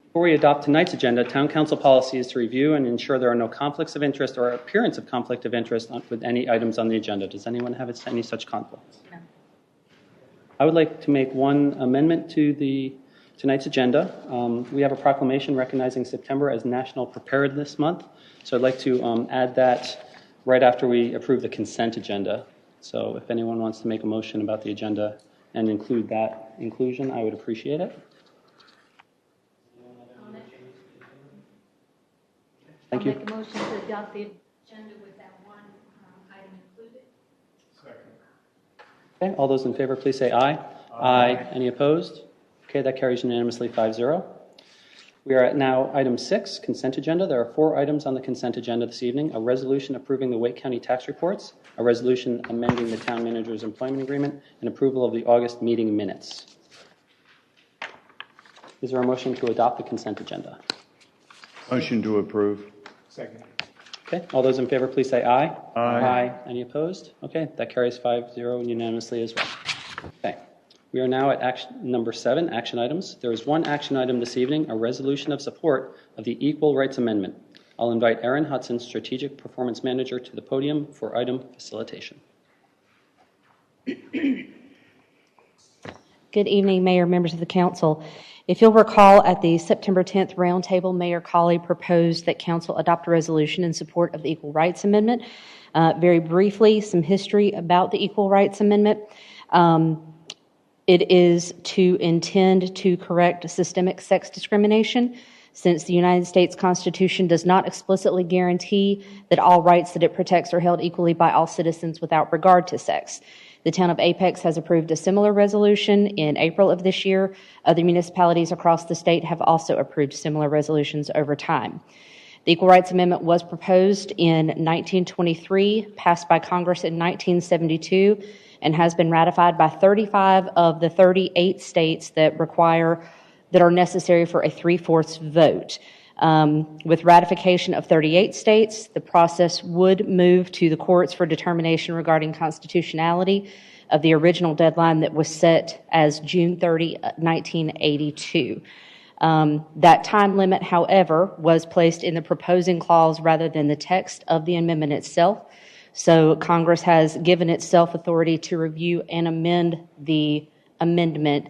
Before we adopt tonight's agenda, Town Council policy is to review and ensure there are no conflicts of interest or appearance of conflict of interest with any items on the agenda. Does anyone have any such conflicts? No. I would like to make one amendment to tonight's agenda. We have a proclamation recognizing September as National Preparedness Month, so I'd like to add that right after we approve the consent agenda. So if anyone wants to make a motion about the agenda and include that inclusion, I would appreciate it. Thank you. I'll make a motion to adopt the agenda with that one item included. Second. Okay, all those in favor, please say aye. Aye. Any opposed? Okay, that carries unanimously 5-0. We are at now item 6, consent agenda. There are 4 items on the consent agenda this evening: a resolution approving the Wake County tax reports, a resolution amending the town manager's employment agreement, and approval of the August meeting minutes. Is there a motion to adopt the consent agenda? Motion to approve. Second. Okay, all those in favor, please say aye. Aye. Any opposed? Okay, that carries 5-0 unanimously as well. Okay, we are now at action number 7, action items. There is one action item this evening, a resolution of support of the Equal Rights Amendment. I'll invite Erin Hudson, Strategic Performance Manager, to the podium for item facilitation. Good evening, Mayor, members of the council. If you'll recall, at the September 10th roundtable, Mayor Colley proposed that council adopt a resolution in support of the Equal Rights Amendment. Very briefly, some history about the Equal Rights Amendment. It is to intend to correct systemic sex discrimination, since the United States Constitution does not explicitly guarantee that all rights that it protects are held equally by all citizens without regard to sex. The town of Apex has approved a similar resolution in April of this year. Other municipalities across the state have also approved similar resolutions over time. The Equal Rights Amendment was proposed in 1923, passed by Congress in 1972, and has been ratified by 35 of the 38 states that are necessary for a 3/4 vote. With ratification of 38 states, the process would move to the courts for determination regarding constitutionality of the original deadline that was set as June 30, 1982. That time limit, however, was placed in the proposing clause rather than the text of the amendment itself. So Congress has given itself authority to review and amend the amendment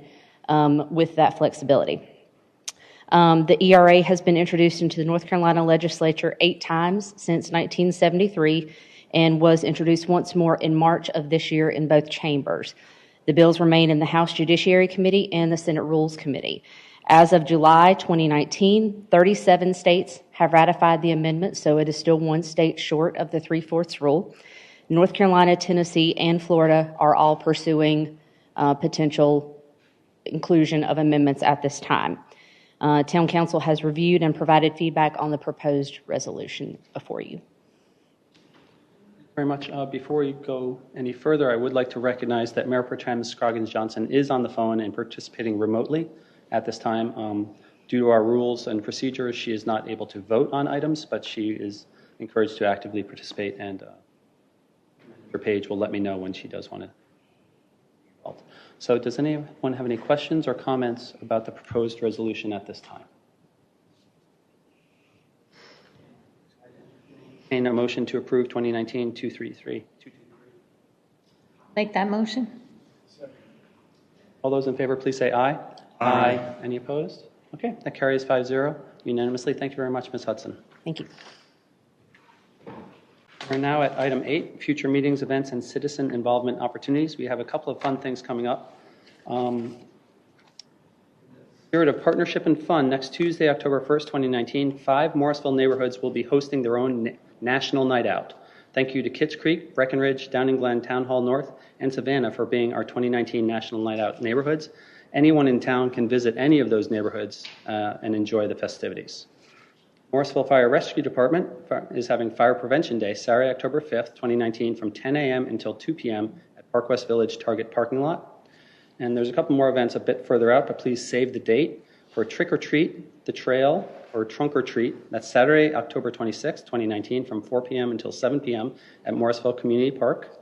with that flexibility. The ERA has been introduced into the North Carolina legislature 8 times since 1973 and was introduced once more in March of this year in both chambers. The bills remain in the House Judiciary Committee and the Senate Rules Committee. As of July 2019, 37 states have ratified the amendment, so it is still one state short of the 3/4 rule. North Carolina, Tennessee, and Florida are all pursuing potential inclusion of amendments at this time. Town Council has reviewed and provided feedback on the proposed resolution before you. Very much. Before we go any further, I would like to recognize that Mayor Pro Tem Scroggins Johnson is on the phone and participating remotely at this time. Due to our rules and procedures, she is not able to vote on items, but she is encouraged to actively participate, and her page will let me know when she does want to be involved. So does anyone have any questions or comments about the proposed resolution at this time? And a motion to approve 2019-233. Make that motion. All those in favor, please say aye. Aye. Any opposed? Okay, that carries 5-0 unanimously. Thank you very much, Ms. Hudson. Thank you. We're now at item 8, future meetings, events, and citizen involvement opportunities. We have a couple of fun things coming up. Spirit of partnership and fun, next Tuesday, October 1st, 2019, 5 Morrisville neighborhoods will be hosting their own national night out. Thank you to Kitts Creek, Breckenridge, Downing Glen, Town Hall North, and Savannah for being our 2019 National Night Out neighborhoods. Anyone in town can visit any of those neighborhoods and enjoy the festivities. Morrisville Fire Rescue Department is having Fire Prevention Day, Saturday, October 5th, 2019, from 10 a.m. until 2 p.m. at Park West Village Target parking lot. And there's a couple more events a bit further out, but please save the date. For Trick or Treat, the Trail, or Trunk or Treat, that's Saturday, October 26th, 2019, from 4 p.m. until 7 p.m. at Morrisville Community Park.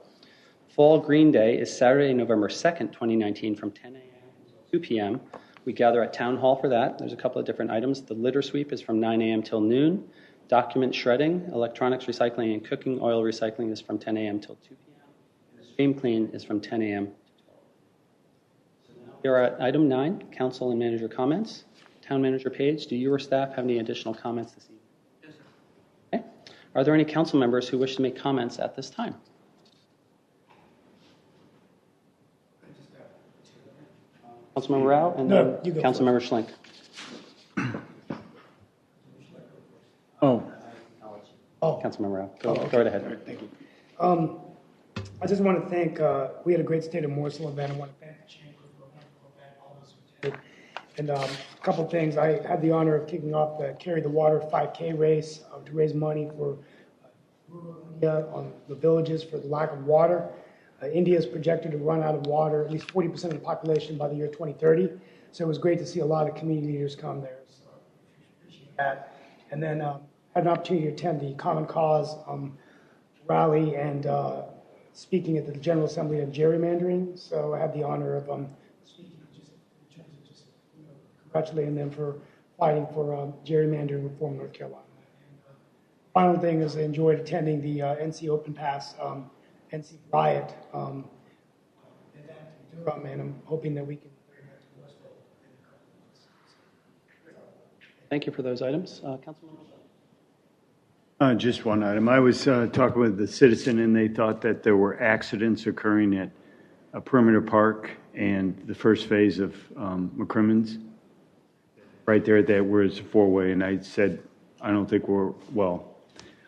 Fall Green Day is Saturday, November 2nd, 2019, from 10 a.m. until 2 p.m. We gather at Town Hall for that. There's a couple of different items. The litter sweep is from 9 a.m. till noon. Document shredding, electronics recycling, and cooking oil recycling is from 10 a.m. till 2 p.m. And the stream clean is from 10 a.m. to 12. We are at item 9, council and manager comments. Town manager Page, do you or staff have any additional comments this evening? Yes, sir. Okay. Are there any council members who wish to make comments at this time? Councilmember Rao and No, you then go Councilmember Schlink. Oh, Councilmember Rao, go right ahead. All right, thank you. I just want to thank, we had a great State of Morrisville event. I want to thank the Chamber for a wonderful event, all those who attended. And a couple of things. I had the honor of kicking off the Carry the Water 5K race to raise money for rural India on the villages for the lack of water. India is projected to run out of water, at least 40% of the population by the year 2030. So it was great to see a lot of community leaders come there. So I appreciate that. And then had an opportunity to attend the Common Cause rally and speaking at the General Assembly on gerrymandering. So I had the honor of speaking congratulating them for fighting for gerrymandering reform in North Carolina. And final thing is I enjoyed attending the NC Open Pass NC Riot event in Durham, and I'm hoping that we can bring that to Morrisville in a couple of months. Thank you for those items. Councilmember Schlink. just one item. I was talking with the citizen, and they thought that there were accidents occurring at Perimeter Park and the first phase of McCrimmon's. Right there, that was a four-way, and I said, I don't think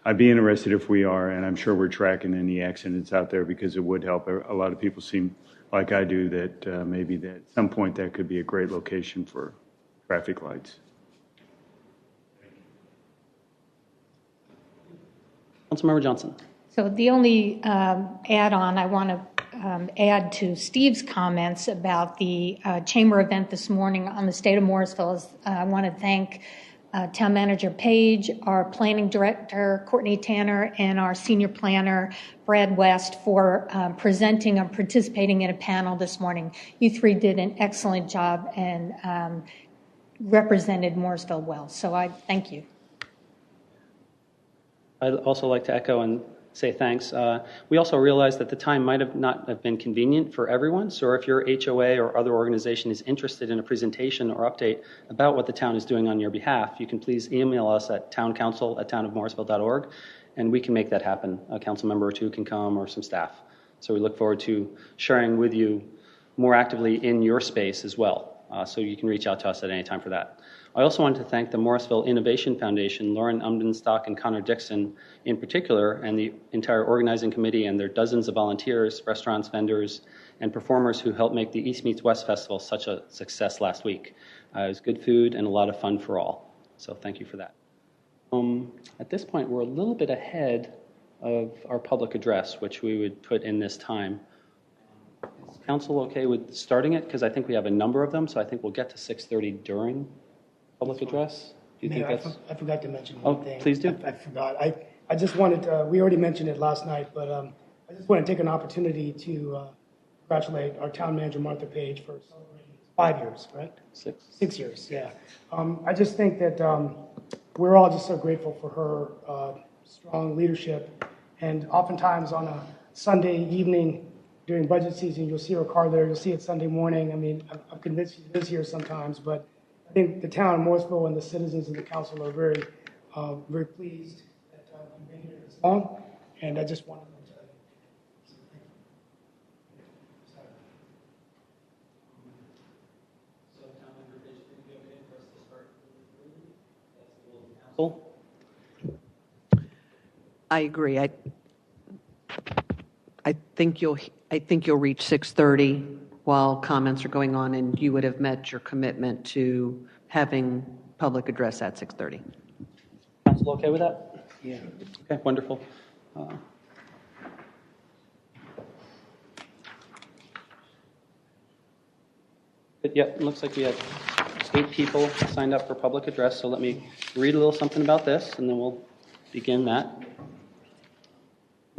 I'd be interested if we are, and I'm sure we're tracking any accidents out there because it would help. A lot of people seem like I do that maybe that at some point that could be a great location for traffic lights. Councilmember Johnson. So the only add-on I want to add to Steve's comments about the chamber event this morning on the State of Morrisville is I want to thank Town Manager Page, our Planning Director Courtney Tanner, and our Senior Planner Brad West for presenting and participating in a panel this morning. You three did an excellent job and represented Morrisville well. So I thank you. I'd also like to echo and say thanks. We also realize that the time might have not have been convenient for everyone. So if your HOA or other organization is interested in a presentation or update about what the town is doing on your behalf, you can please email us at towncouncil@townofmorrisville.org, and we can make that happen. A council member or two can come or some staff. So we look forward to sharing with you more actively in your space as well. So you can reach out to us at any time for that. I also wanted to thank the Morrisville Innovation Foundation, Lauren Umdenstock and Connor Dixon in particular, and the entire organizing committee and their dozens of volunteers, restaurants, vendors, and performers who helped make the East Meets West Festival such a success last week. It was good food and a lot of fun for all. So thank you for that. At this point, we're a little bit ahead of our public address, which we would put in this time. Is council okay with starting it? Because I think we have a number of them, so I think we'll get to 6:30 during public address. Do you think that's... I forgot to mention one thing. Please do. I forgot. I just wanted to, we already mentioned it last night, but I just want to take an opportunity to congratulate our town manager, Martha Page, for celebrating 5 years, right? 6 years, yeah. I just think that we're all just so grateful for her strong leadership. And oftentimes on a Sunday evening during budget season, you'll see her car there, you'll see it Sunday morning. I mean, I'm convinced she lives here sometimes, but I think the town of Morrisville and the citizens of the council are very, very pleased that you've been here this long, and I just wanted to tell you. So, Town Member Page, would you be okay for us to start with the council? I agree. I think you'll reach 6:30 while comments are going on, and you would have met your commitment to having public address at 6:30. Council okay with that? Yeah. Okay, wonderful. It looks like we have 8 people signed up for public address, so let me read a little something about this, and then we'll begin that.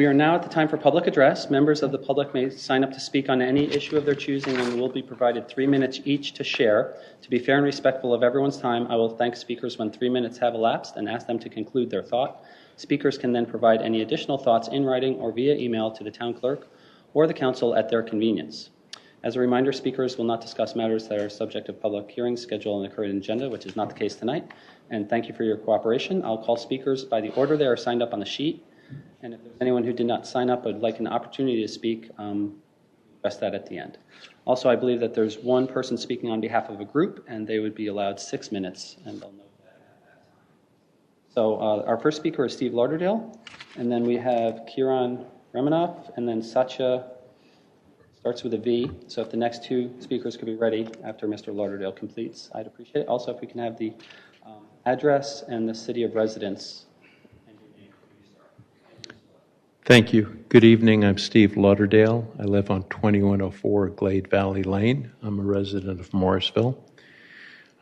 We are now at the time for public address. Members of the public may sign up to speak on any issue of their choosing and will be provided 3 minutes each to share. To be fair and respectful of everyone's time, I will thank speakers when 3 minutes have elapsed and ask them to conclude their thought. Speakers can then provide any additional thoughts in writing or via email to the town clerk or the council at their convenience. As a reminder, speakers will not discuss matters that are subject of public hearings scheduled on the current agenda, which is not the case tonight. And thank you for your cooperation. I'll call speakers by the order they are signed up on the sheet. And if there's anyone who did not sign up but would like an opportunity to speak, address that at the end. Also, I believe that there's one person speaking on behalf of a group, and they would be allowed 6 minutes, and they'll note that at that time. So our first speaker is Steve Lauderdale, and then we have Kiran Ramanoff, and then Satya starts with a V. So if the next two speakers could be ready after Mr. Lauderdale completes, I'd appreciate it. Also, if we can have the address and the city of residence. Thank you. Good evening. I'm Steve Lauderdale. I live on 2104 Glade Valley Lane. I'm a resident of Morrisville.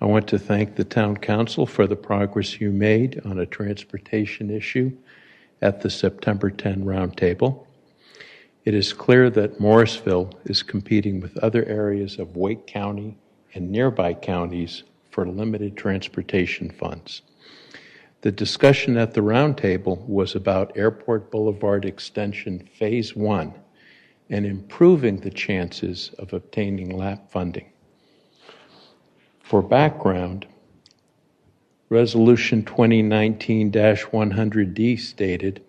I want to thank the town council for the progress you made on a transportation issue at the September 10 roundtable. It is clear that Morrisville is competing with other areas of Wake County and nearby counties for limited transportation funds. The discussion at the roundtable was about Airport Boulevard Extension Phase 1 and improving the chances of obtaining LAP funding. For background, Resolution 2019-100D stated,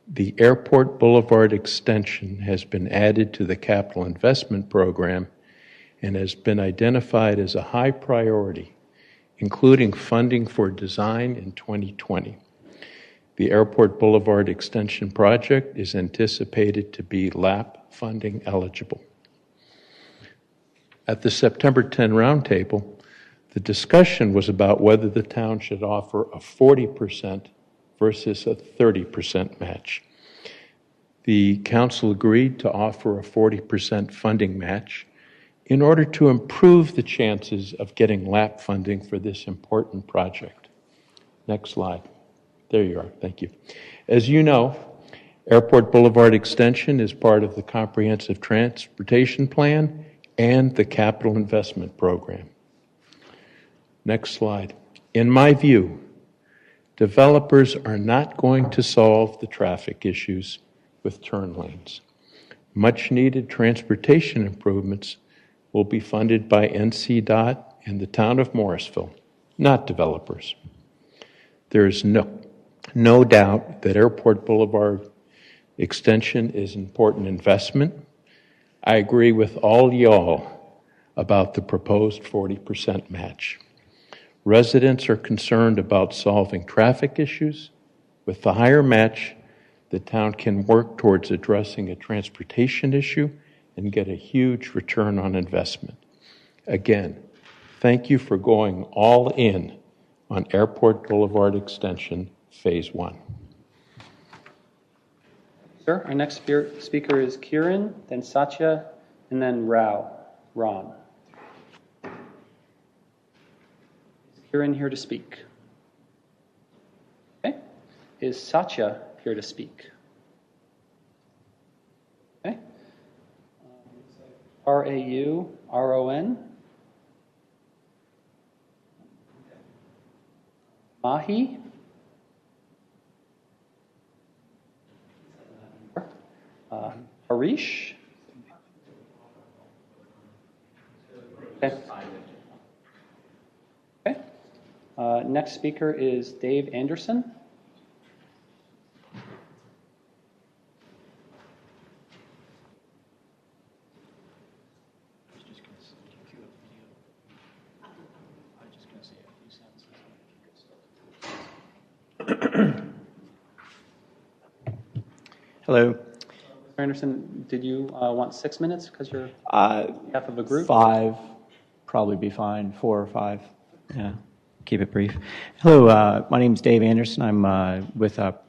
the Airport Boulevard Extension has been added to the Capital Investment Program and has been identified as a high priority, including funding for design in 2020. The Airport Boulevard Extension project is anticipated to be LAP funding eligible. At the September 10 roundtable, the discussion was about whether the town should offer a 40% versus a 30% match. The council agreed to offer a 40% funding match in order to improve the chances of getting LAP funding for this important project. Next slide. There you are. Thank you. As you know, Airport Boulevard Extension is part of the Comprehensive Transportation Plan and the Capital Investment Program. Next slide. In my view, developers are not going to solve the traffic issues with turn lanes. Much needed transportation improvements will be funded by NCDOT and the town of Morrisville, not developers. There is no doubt that Airport Boulevard Extension is an important investment. I agree with all y'all about the proposed 40% match. Residents are concerned about solving traffic issues. With the higher match, the town can work towards addressing a transportation issue and get a huge return on investment. Again, thank you for going all in on Airport Boulevard Extension Phase 1. Sir, our next speaker is Kiran, then Satya, and then Ron. Is Kiran here to speak? Okay. Is Satya here to speak? Okay. Rauron. Mahi. Harish. Okay. Okay. Next speaker is Dave Anderson. Hello. Mr. Anderson, did you want 6 minutes because you're half of a group? 5, probably be fine. 4 or 5. Yeah, keep it brief. Hello, my name is Dave Anderson. I'm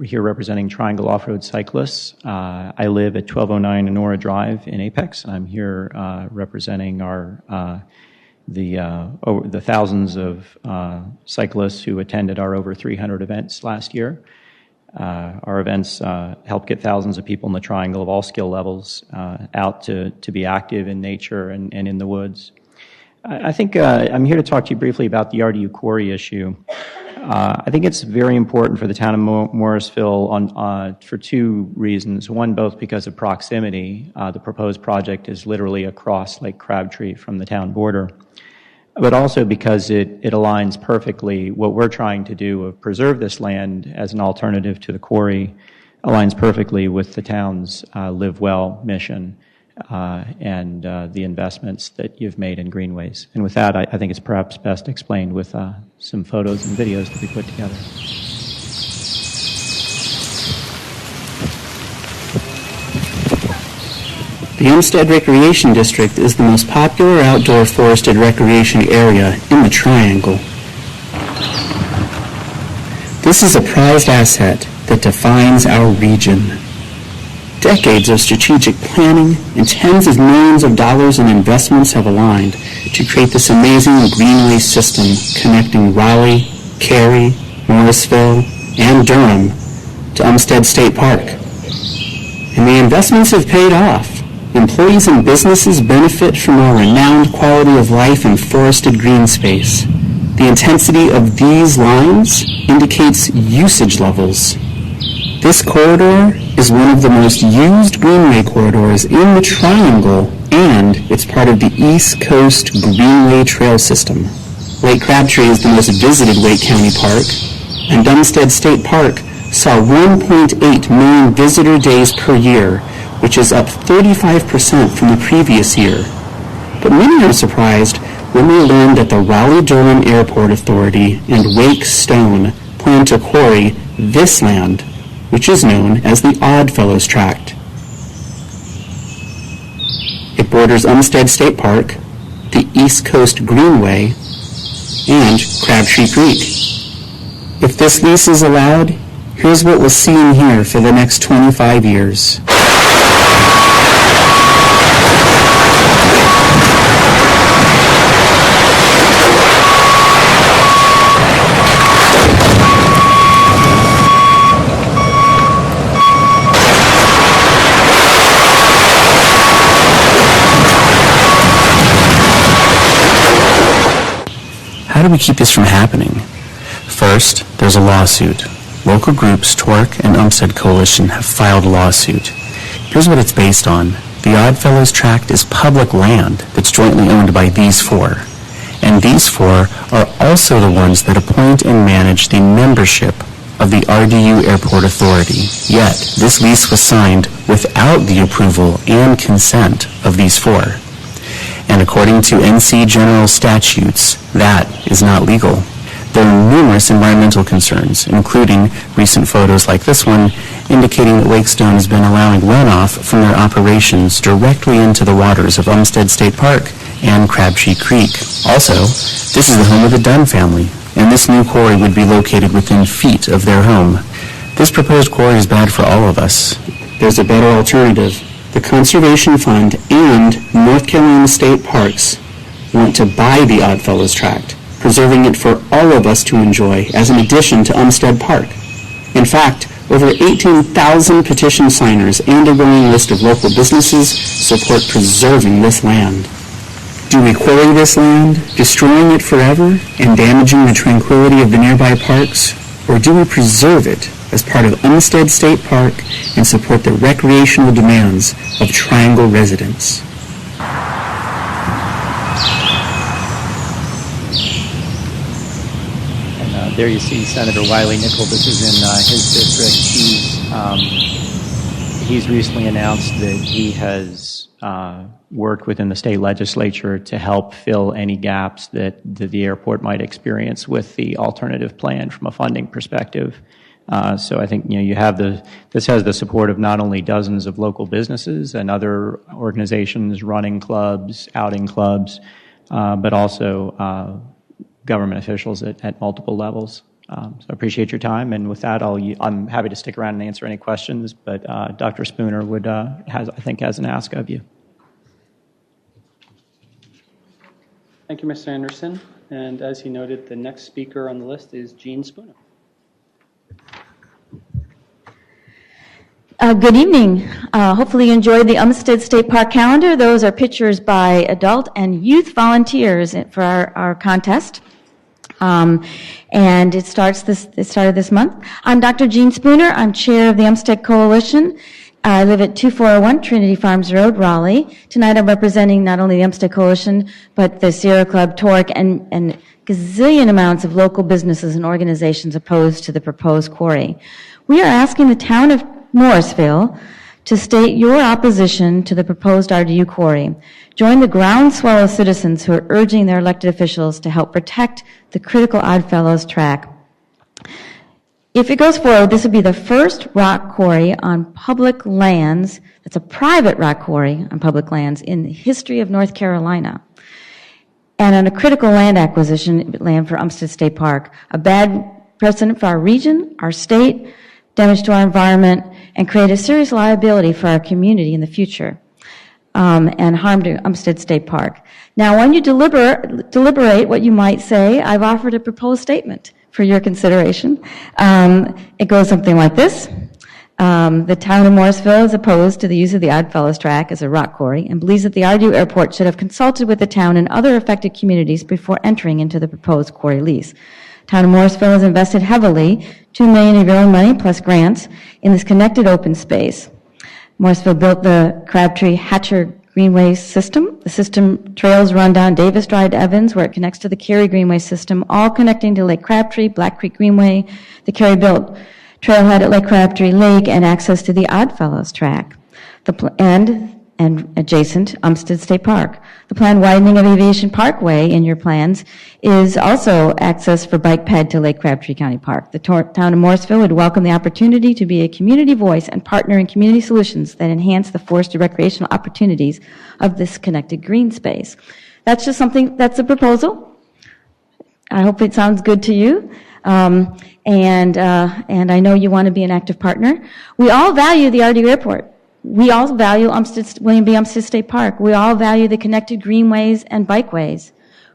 here representing Triangle Off-Road Cyclists. I live at 1209 Enora Drive in Apex, and I'm here representing the thousands of cyclists who attended our over 300 events last year. Our events help get thousands of people in the Triangle of all skill levels out to be active in nature and in the woods. I think I'm here to talk to you briefly about the RDU quarry issue. I think it's very important for the town of Morrisville for two reasons. One, both because of proximity. The proposed project is literally across Lake Crabtree from the town border. But also because it aligns perfectly what we're trying to do of preserve this land as an alternative to the quarry, aligns perfectly with the town's Live Well mission and the investments that you've made in greenways. And with that, I think it's perhaps best explained with some photos and videos that we put together. The Olmsted Recreation District is the most popular outdoor forested recreation area in the Triangle. This is a prized asset that defines our region. Decades of strategic planning and tens of millions of dollars in investments have aligned to create this amazing greenway system connecting Raleigh, Cary, Morrisville, and Durham to Olmsted State Park. And the investments have paid off. Employees and businesses benefit from our renowned quality of life and forested green space. The intensity of these lines indicates usage levels. This corridor is one of the most used greenway corridors in the Triangle, and it's part of the East Coast Greenway Trail System. Lake Crabtree is the most visited Wake County park, and Olmsted State Park saw 1.8 million visitor days per year, which is up 35% from the previous year. But many are surprised when they learn that the Raleigh-Durham Airport Authority and Wake Stone plan to quarry this land, which is known as the Oddfellows Tract. It borders Olmsted State Park, the East Coast Greenway, and Crabtree Creek. If this lease is allowed, here's what we'll see and hear for the next 25 years. How do we keep this from happening? First, there's a lawsuit. Local groups, Torque and Olmsted Coalition, have filed a lawsuit. Here's what it's based on. The Oddfellows Tract is public land that's jointly owned by these four. And these four are also the ones that appoint and manage the membership of the RDU Airport Authority. Yet, this lease was signed without the approval and consent of these four. And according to NC General statutes, that is not legal. There are numerous environmental concerns, including recent photos like this one, indicating that Wake Stone has been allowing runoff from their operations directly into the waters of Olmsted State Park and Crabtree Creek. Also, this is the home of the Dunn family, and this new quarry would be located within feet of their home. This proposed quarry is bad for all of us. There's a better alternative. The Conservation Fund and North Carolina State Parks want to buy the Oddfellows Tract, preserving it for all of us to enjoy as an addition to Olmsted Park. In fact, over 18,000 petition signers and a growing list of local businesses support preserving this land. Do we quarry this land, destroying it forever and damaging the tranquility of the nearby parks? Or do we preserve it as part of Olmsted State Park and support the recreational demands of Triangle residents? And there you see Senator Wiley Nickel. This is in his district. He's recently announced that he has worked within the state legislature to help fill any gaps that the airport might experience with the alternative plan from a funding perspective. So I think you have this has the support of not only dozens of local businesses and other organizations, running clubs, outing clubs, but also government officials at multiple levels. So I appreciate your time, and with that, I'm happy to stick around and answer any questions. But Dr. Spooner has an ask of you. Thank you, Mr. Anderson. And as he noted, the next speaker on the list is Gene Spooner. Good evening. Hopefully you enjoyed the Umstead State Park calendar. Those are pictures by adult and youth volunteers for our contest. And it started this month. I'm Dr. Jean Spooner. I'm chair of the Umstead Coalition. I live at 2401 Trinity Farms Road, Raleigh. Tonight I'm representing not only the Umstead Coalition, but the Sierra Club, TORC, and gazillion amounts of local businesses and organizations opposed to the proposed quarry. We are asking the town of Morrisville to state your opposition to the proposed RDU quarry. Join the groundswell of citizens who are urging their elected officials to help protect the critical Oddfellows track. If it goes forward, this would be the first rock quarry on public lands, that's a private rock quarry on public lands in the history of North Carolina. And on a critical land acquisition, land for Umstead State Park, a bad precedent for our region, our state, damage to our environment, and create a serious liability for our community in the future, and harm to Umstead State Park. Now, when you deliberate what you might say, I've offered a proposed statement for your consideration. It goes something like this. The town of Morrisville is opposed to the use of the Oddfellows track as a rock quarry and believes that the RDU Airport should have consulted with the town and other affected communities before entering into the proposed quarry lease. Town of Morrisville has invested heavily, $2 million of your own money plus grants, in this connected open space. Morrisville built the Crabtree-Hatcher Greenway system. The system trails run down Davis Drive to Evans, where it connects to the Cary Greenway system, all connecting to Lake Crabtree, Black Creek Greenway, the Cary built trailhead at Lake Crabtree Lake, and access to the Oddfellows track. And adjacent Umstead State Park. The planned widening of Aviation Parkway in your plans is also access for bike ped to Lake Crabtree County Park. The town of Morrisville would welcome the opportunity to be a community voice and partner in community solutions that enhance the forested recreational opportunities of this connected green space. That's just something, that's a proposal. I hope it sounds good to you. And I know you want to be an active partner. We all value the RDU Airport. We all value William B. Umstead State Park. We all value the connected greenways and bikeways.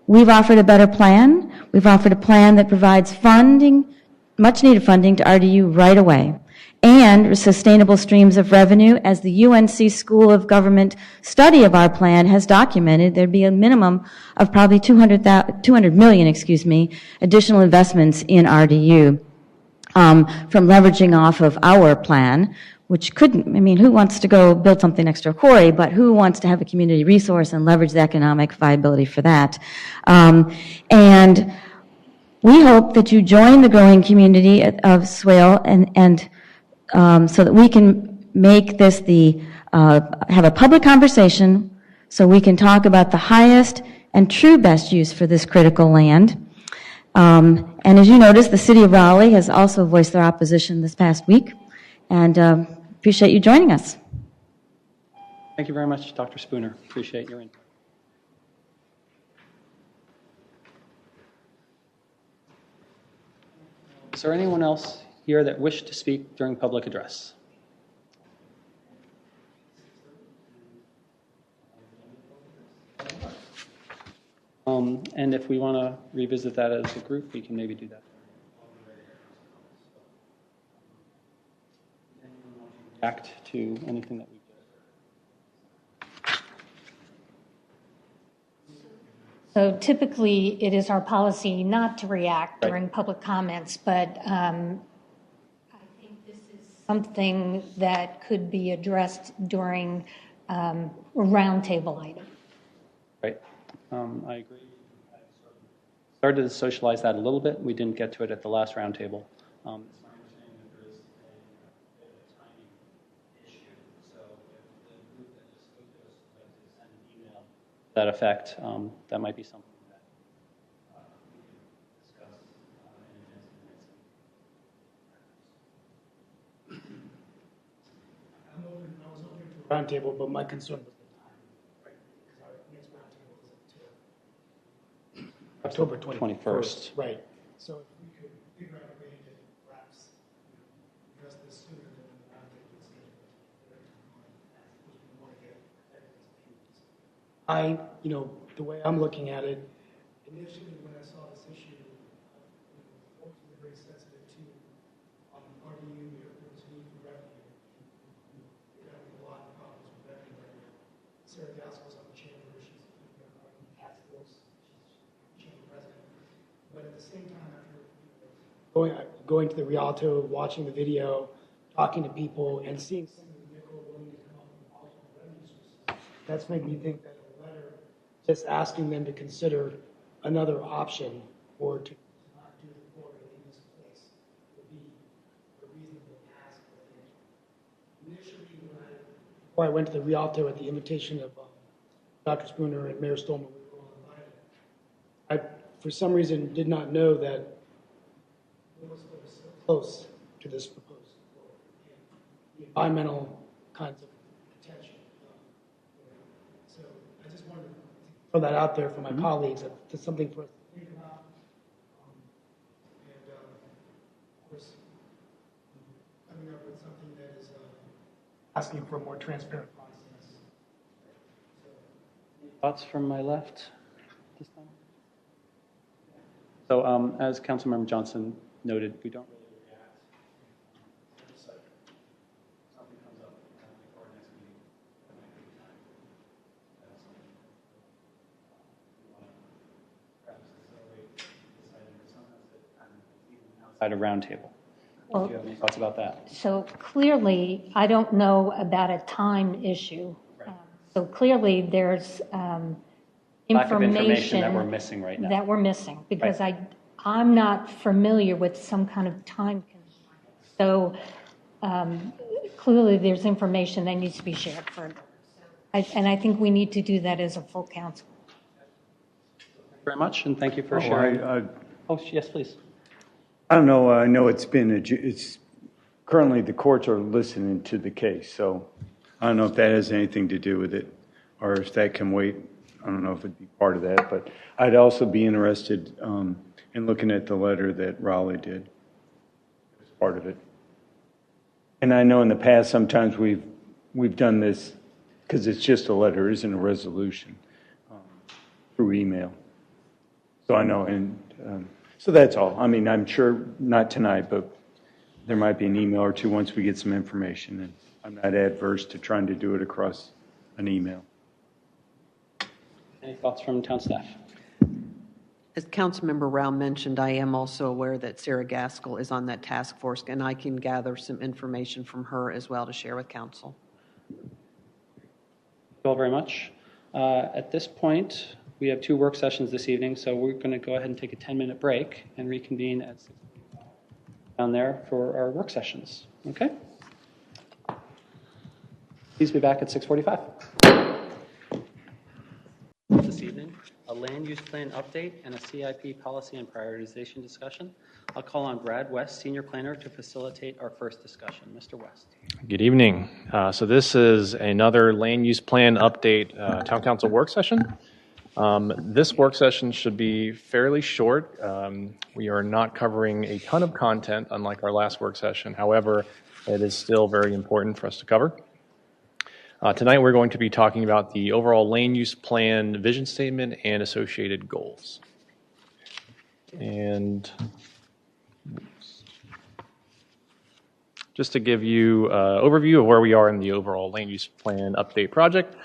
We've offered a better plan. We've offered a plan that provides funding, much needed funding to RDU right away, and sustainable streams of revenue. As the UNC School of Government study of our plan has documented, there'd be a minimum of probably 200 million, additional investments in RDU from leveraging off of our plan, which who wants to go build something next to a quarry, but who wants to have a community resource and leverage the economic viability for that? And we hope that you join the growing community of Swale and so that we can make this have a public conversation so we can talk about the highest and true best use for this critical land. And as you notice, the city of Raleigh has also voiced their opposition this past week, and appreciate you joining us. Thank you very much, Dr. Spooner. Appreciate your input. Is there anyone else here that wished to speak during public address? And if we want to revisit that as a group, we can maybe do that. React to anything that we did. So typically, it is our policy not to react during public comments, but I think this is something that could be addressed during a roundtable item. Right. I agree. I started to socialize that a little bit. We didn't get to it at the last roundtable. It's my understanding that there is a timing issue. So if the group that just spoke to us would like to send an email to that effect, that might be something that we can discuss in advance of the next meeting. I was open to a roundtable, but my concern was the time, right? Because our next roundtable is until October 21st. Right. So if we could figure out a way to perhaps address this sooner than the roundtable is scheduled. We want to get everyone's opinions. The way I'm looking at it, initially when I saw this issue, folks were very sensitive to RDU, airport's need for revenue. going to the Rialto, watching the video, talking to people, and seeing some of the nickel willing to come up with alternate revenue sources. That's made me think that a letter just asking them to consider another option or to not do the quarry in this place would be a reasonable ask. Initially, before I went to the Rialto at the invitation of Dr. Spooner and Mayor Stolman, we were all invited. I, for some reason, did not know that Morrisville was so close to this proposed quarry and the environmental kinds of potential. So I just wanted to throw that out there for my colleagues. That's something for us to think about. And of course, coming up with something that is asking for a more transparent process. Thoughts from my left this time? So as Councilmember Johnson noted, we don't really react. So something comes up before our next meeting, that might be time. That's something we want to perhaps accelerate this item, or sometimes it kind of even outside a roundtable. Well, Do you have any thoughts about that? So clearly, I don't know about a time issue. So clearly, there's Lack of information that we're missing right now. That we're missing, because I'm not familiar with some kind of time constraint. So clearly, there's information that needs to be shared further. And I think we need to do that as a full council. Thank you very much, and thank you for sharing. Yes, please. I don't know. I know it's currently the courts are listening to the case, so I don't know if that has anything to do with it or if that can wait. I don't know if it'd be part of that, but I'd also be interested in looking at the letter that Raleigh did as part of it. And I know in the past sometimes we've done this because it's just a letter, it isn't a resolution, through email. So I know, and so that's all. I mean, I'm sure not tonight, but there might be an email or two once we get some information, and I'm not adverse to trying to do it across an email. Any thoughts from town staff? As Councilmember Rao mentioned, I am also aware that Sarah Gaskell is on that task force, and I can gather some information from her as well to share with council. Thank you all very much. At this point, we have 2 work sessions this evening, so we're going to go ahead and take a 10-minute break and reconvene at 6:45 down there for our work sessions. Okay? Please be back at 6:45. This evening, a land use plan update and a CIP policy and prioritization discussion. I'll call on Brad West, Senior Planner, to facilitate our first discussion. Mr. West. Good evening. So this is another land use plan update town council work session. This work session should be fairly short. We are not covering a ton of content, unlike our last work session. However, it is still very important for us to cover. Tonight we're going to be talking about the overall land use plan vision statement and associated goals. And just to give you an overview of where we are in the overall land use plan update project,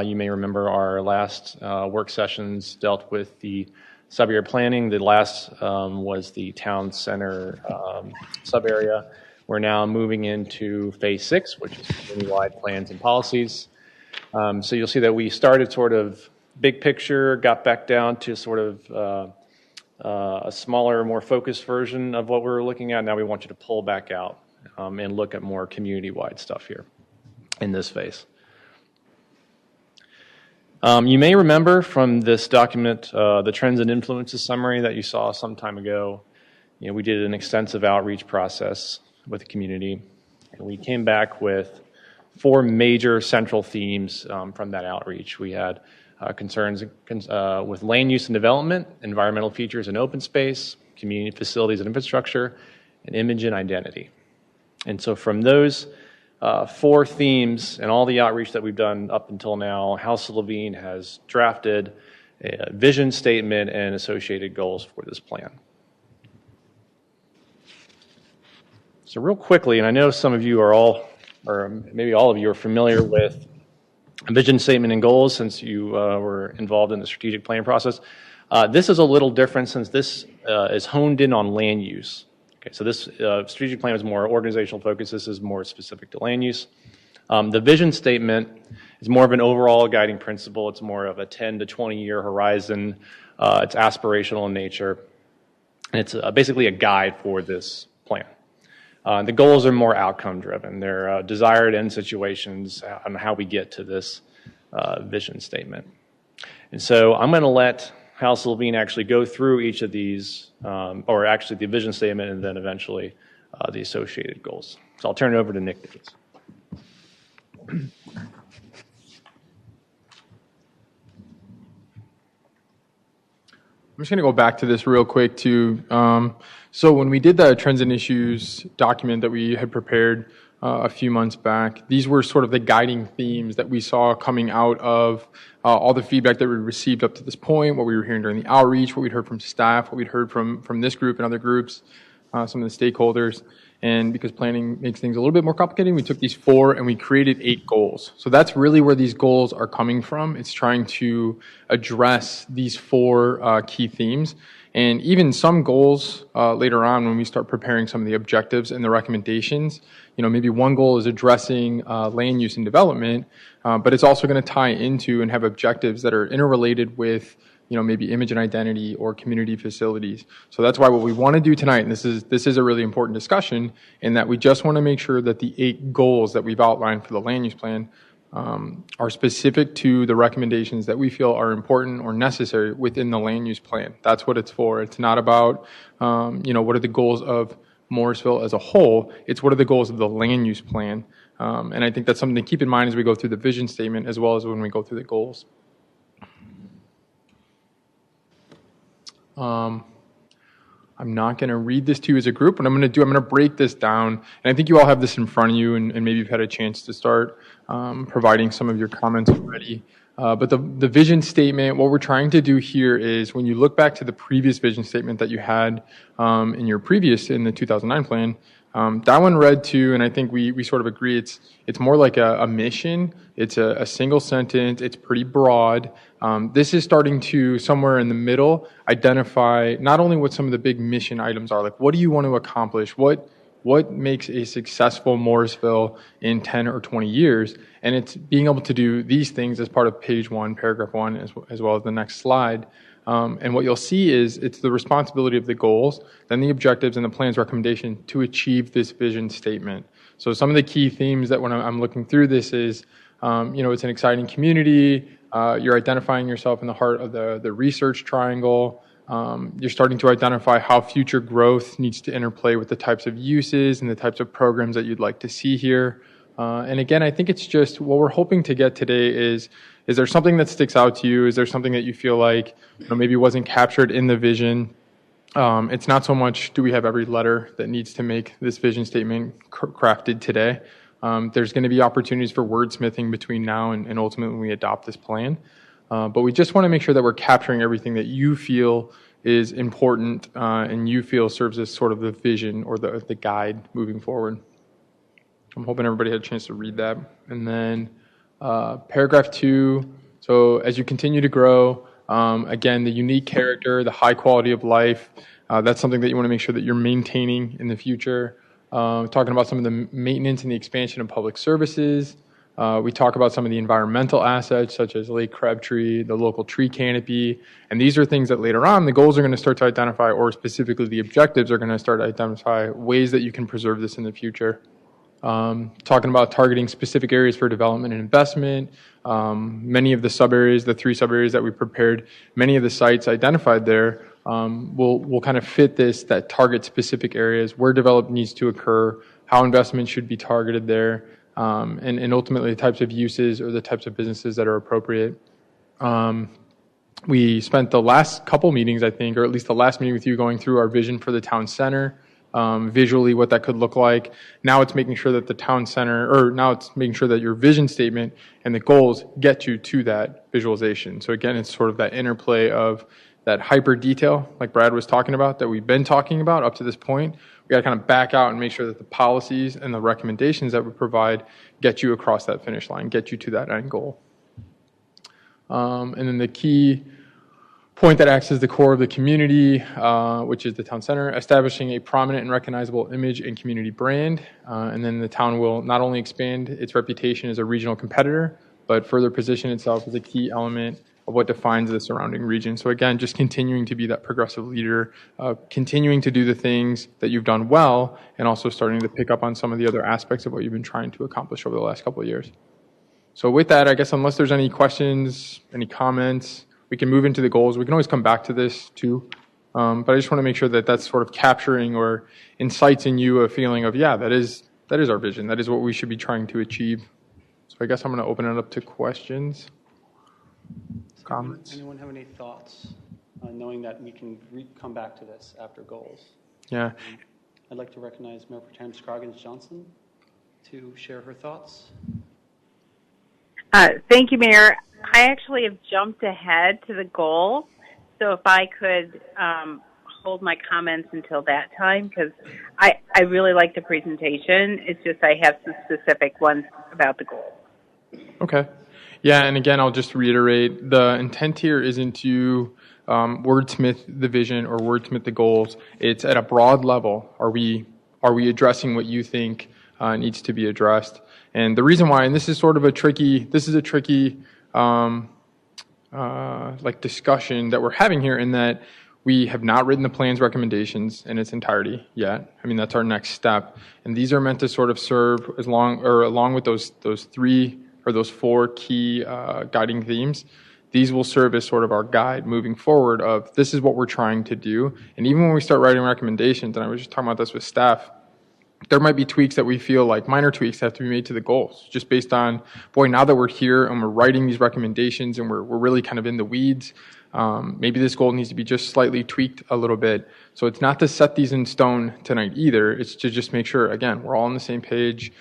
you may remember our last work sessions dealt with the sub-area planning. The last was the town center sub-area. We're now moving into phase 6, which is community-wide plans and policies. So you'll see that we started sort of big picture, got back down to sort of a smaller, more focused version of what we were looking at. Now we want you to pull back out and look at more community-wide stuff here in this phase. You may remember from this document the trends and influences summary that you saw some time ago. You know, we did an extensive outreach process with the community, and we came back with 4 major central themes from that outreach. We had concerns with land use and development, environmental features and open space, community facilities and infrastructure, and image and identity. And so from those 4 themes and all the outreach that we've done up until now, House of Levine has drafted a vision statement and associated goals for this plan. So real quickly, and I know some of you are all, or maybe all of you are familiar with a vision statement and goals since you were involved in the strategic planning process. This is a little different since this is honed in on land use. Okay, so this strategic plan is more organizational focus. This is more specific to land use. The vision statement is more of an overall guiding principle. It's more of a 10 to 20-year horizon. It's aspirational in nature. And it's basically a guide for this plan. The goals are more outcome-driven. They're desired end situations on how we get to this vision statement. And so I'm going to let Hal Sylvine actually go through each of these, or actually the vision statement and then eventually the associated goals. So I'll turn it over to Nick Davis. I'm just going to go back to this real quick too. So when we did the trends and issues document that we had prepared a few months back, these were sort of the guiding themes that we saw coming out of all the feedback that we received up to this point, what we were hearing during the outreach, what we'd heard from staff, what we'd heard from this group and other groups, some of the stakeholders. And because planning makes things a little bit more complicated, we took these 4 and we created 8 goals. So that's really where these goals are coming from. It's trying to address these 4 key themes. And even some goals later on when we start preparing some of the objectives and the recommendations, maybe one goal is addressing land use and development, but it's also going to tie into and have objectives that are interrelated with maybe image and identity or community facilities. So that's why what we want to do tonight, and this is a really important discussion, in that we just want to make sure that the 8 goals that we've outlined for the land use plan are specific to the recommendations that we feel are important or necessary within the land use plan. That's what it's for. It's not about, what are the goals of Morrisville as a whole. It's what are the goals of the land use plan. And I think that's something to keep in mind as we go through the vision statement as well as when we go through the goals. I'm not going to read this to you as a group. What I'm going to break this down. And I think you all have this in front of you, and maybe you've had a chance to start providing some of your comments already. But the vision statement, what we're trying to do here is when you look back to the previous vision statement that you had in the 2009 plan, that one read to, and I think we sort of agree, it's more like a mission. It's a single sentence. It's pretty broad. This is starting to, somewhere in the middle, identify not only what some of the big mission items are, like what do you want to accomplish? What makes a successful Morrisville in 10 or 20 years? And it's being able to do these things as part of page 1, paragraph 1, as well as the next slide. And what you'll see is it's the responsibility of the goals, then the objectives and the plan's recommendation to achieve this vision statement. So some of the key themes that when I'm looking through this is, it's an exciting community. You're identifying yourself in the heart of the research triangle. You're starting to identify how future growth needs to interplay with the types of uses and the types of programs that you'd like to see here. And again, I think it's just what we're hoping to get today is there something that sticks out to you? Is there something that you feel like maybe wasn't captured in the vision? It's not so much do we have every letter that needs to make this vision statement crafted today. There's going to be opportunities for wordsmithing between now and ultimately when we adopt this plan. But we just want to make sure that we're capturing everything that you feel is important and you feel serves as sort of the vision or the guide moving forward. I'm hoping everybody had a chance to read that. And then paragraph 2, so as you continue to grow, again, the unique character, the high quality of life, that's something that you want to make sure that you're maintaining in the future. Talking about some of the maintenance and the expansion of public services. We talk about some of the environmental assets such as Lake Crabtree, the local tree canopy, and these are things that later on the goals are going to start to identify, or specifically the objectives are going to start to identify ways that you can preserve this in the future. Talking about targeting specific areas for development and investment. Many of the sub-areas, the 3 sub-areas that we prepared, many of the sites identified there will kind of fit that target specific areas, where development needs to occur, how investment should be targeted there, and ultimately the types of uses or the types of businesses that are appropriate. We spent the last couple meetings, I think, or at least the last meeting with you going through our vision for the town center. Visually what that could look like. Now it's making sure that the town center, or now it's making sure that your vision statement and the goals get you to that visualization. So again, it's sort of that interplay of that hyper detail, like Brad was talking about, that we've been talking about up to this point. We got to kind of back out and make sure that the policies and the recommendations that we provide get you across that finish line, get you to that end goal. And then the key point that acts as the core of the community, which is the town center, establishing a prominent and recognizable image and community brand. And then the town will not only expand its reputation as a regional competitor, but further position itself as a key element of what defines the surrounding region. So again, just continuing to be that progressive leader, continuing to do the things that you've done well, and also starting to pick up on some of the other aspects of what you've been trying to accomplish over the last couple of years. So with that, I guess unless there's any questions, any comments, we can move into the goals. We can always come back to this too. But I just want to make sure that that's sort of capturing or incites in you a feeling of, yeah, that is our vision. That is what we should be trying to achieve. So I guess I'm going to open it up to questions, comments. Anyone have any thoughts, knowing that we can come back to this after goals? Yeah. I'd like to recognize Mayor Pro Tem Scroggins Johnson to share her thoughts. Thank you, Mayor. I actually have jumped ahead to the goal, so if I could hold my comments until that time, because I really like the presentation. It's just I have some specific ones about the goal. Okay. Yeah, and again, I'll just reiterate, the intent here isn't to wordsmith the vision or wordsmith the goals. It's at a broad level. Are we addressing what you think needs to be addressed? And the reason why, and this is sort of a tricky like discussion that we're having here, in that we have not written the plan's recommendations in its entirety yet. I mean, that's our next step. And these are meant to sort of serve along with those three or those four key guiding themes. These will serve as sort of our guide moving forward of this is what we're trying to do. And even when we start writing recommendations, and I was just talking about this with staff, there might be tweaks that we feel like minor tweaks have to be made to the goals, just based on, boy, now that we're here and we're writing these recommendations and we're really kind of in the weeds, maybe this goal needs to be just slightly tweaked a little bit. So it's not to set these in stone tonight either. It's to just make sure, again, we're all on the same page.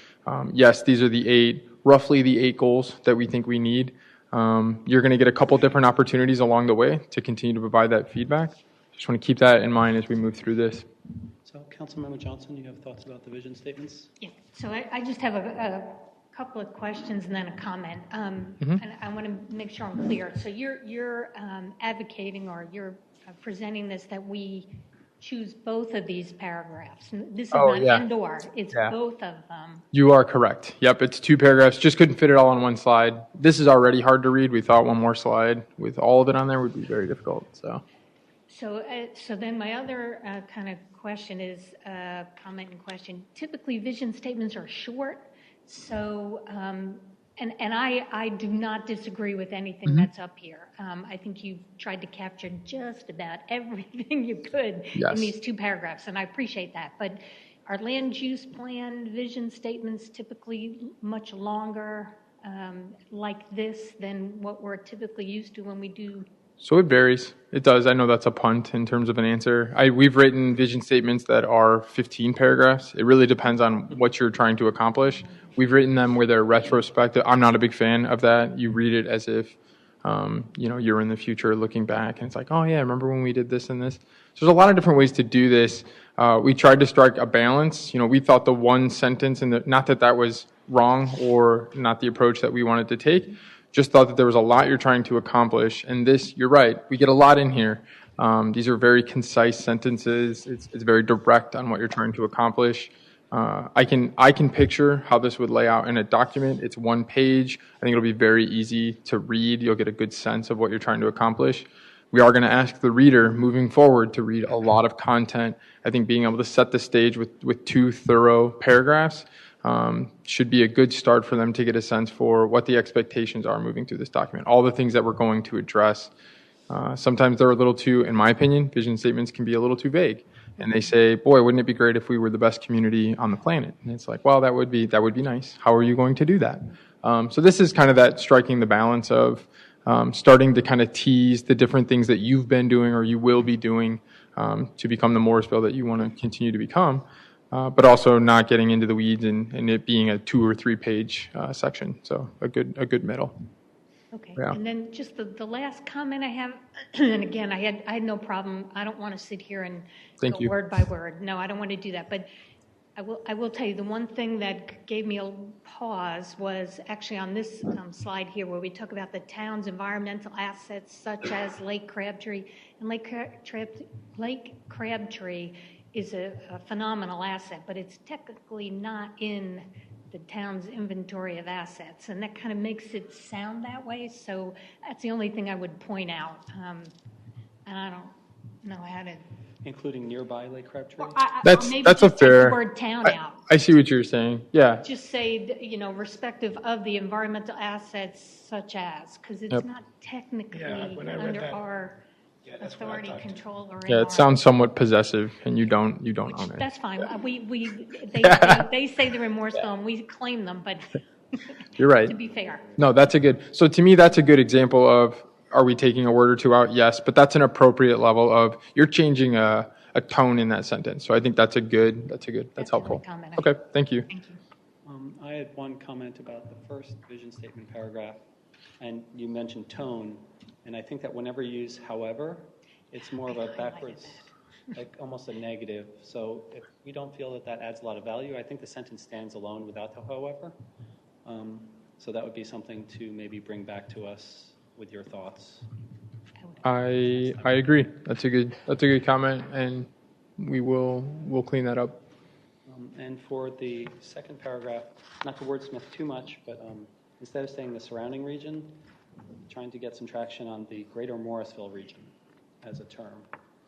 Yes, these are roughly the eight goals that we think we need. You're going to get a couple different opportunities along the way to continue to provide that feedback. Just want to keep that in mind as we move through this. So, Councilmember Johnson, you have thoughts about the vision statements? Yeah, so I just have a couple of questions and then a comment. And I want to make sure I'm clear. So you're advocating, or you're presenting this, that we choose both of these paragraphs. This is not and/or, it's both of them. You are correct. Yep, it's two paragraphs. Just couldn't fit it all on one slide. This is already hard to read. We thought one more slide with all of it on there would be very difficult. So then my other kind of question is, comment and question. Typically, vision statements are short. So, and I do not disagree with anything that's up here. I think you've tried to capture just about everything you could in these two paragraphs, and I appreciate that. But are land use plan vision statements typically much longer like this than what we're typically used to when we do? So it varies. It does. I know that's a punt in terms of an answer. We've written vision statements that are 15 paragraphs. It really depends on what you're trying to accomplish. We've written them where they're retrospective. I'm not a big fan of that. You read it as if, you're in the future looking back, and it's like, oh yeah, remember when we did this and this? So there's a lot of different ways to do this. We tried to strike a balance. We thought the one sentence, and not that was wrong or not the approach that we wanted to take, just thought that there was a lot you're trying to accomplish. And this, you're right, we get a lot in here. These are very concise sentences. It's very direct on what you're trying to accomplish. I can picture how this would lay out in a document. It's one page. I think it'll be very easy to read. You'll get a good sense of what you're trying to accomplish. We are going to ask the reader moving forward to read a lot of content. I think being able to set the stage with two thorough paragraphs should be a good start for them to get a sense for what the expectations are moving through this document. All the things that we're going to address. Sometimes they're a little too, in my opinion, vision statements can be a little too vague. And they say, boy, wouldn't it be great if we were the best community on the planet? And it's like, well, that would be nice. How are you going to do that? So this is kind of that striking the balance of starting to kind of tease the different things that you've been doing or you will be doing to become the Morrisville that you want to continue to become, but also not getting into the weeds and it being a 2 or 3 page section. So a good middle. Okay, Yeah. and then just the last comment I have, and again, I had no problem. I don't want to sit here and go word by word. No, I don't want to do that. But I will tell you, the one thing that gave me a pause was actually on this slide here where we talk about the town's environmental assets such as Lake Crabtree. And Lake Crabtree is a phenomenal asset, but it's technically not in the town's inventory of assets. And that kind of makes it sound that way. So that's the only thing I would point out. And I don't know how to... Including nearby Lake Crabtree? That's maybe a just take fair. the word town out. I see what you're saying. Yeah. Just say, respective of the environmental assets such as, because it's not technically when I read under that- our that's what I authority, thought. control, or Yeah, in it our- sounds somewhat possessive, and you don't own it. That's fine. They say they're in Morrisville, and we claim them, but You're right. to be fair. No, that's a good. So to me, that's a good example of, are we taking a word or two out? Yes, but that's an appropriate level of, you're changing a tone in that sentence. So I think that's helpful. comment. Okay, thank you. Thank you. I had one comment about the first vision statement paragraph, and you mentioned tone, and I think that whenever you use however, it's more of a backwards, like almost a negative. So if we don't feel that adds a lot of value, I think the sentence stands alone without the however. So that would be something to maybe bring back to us with your thoughts. I agree. That's a good comment, and we'll clean that up. And for the second paragraph, not to wordsmith too much, but instead of saying the surrounding region, trying to get some traction on the greater Morrisville region as a term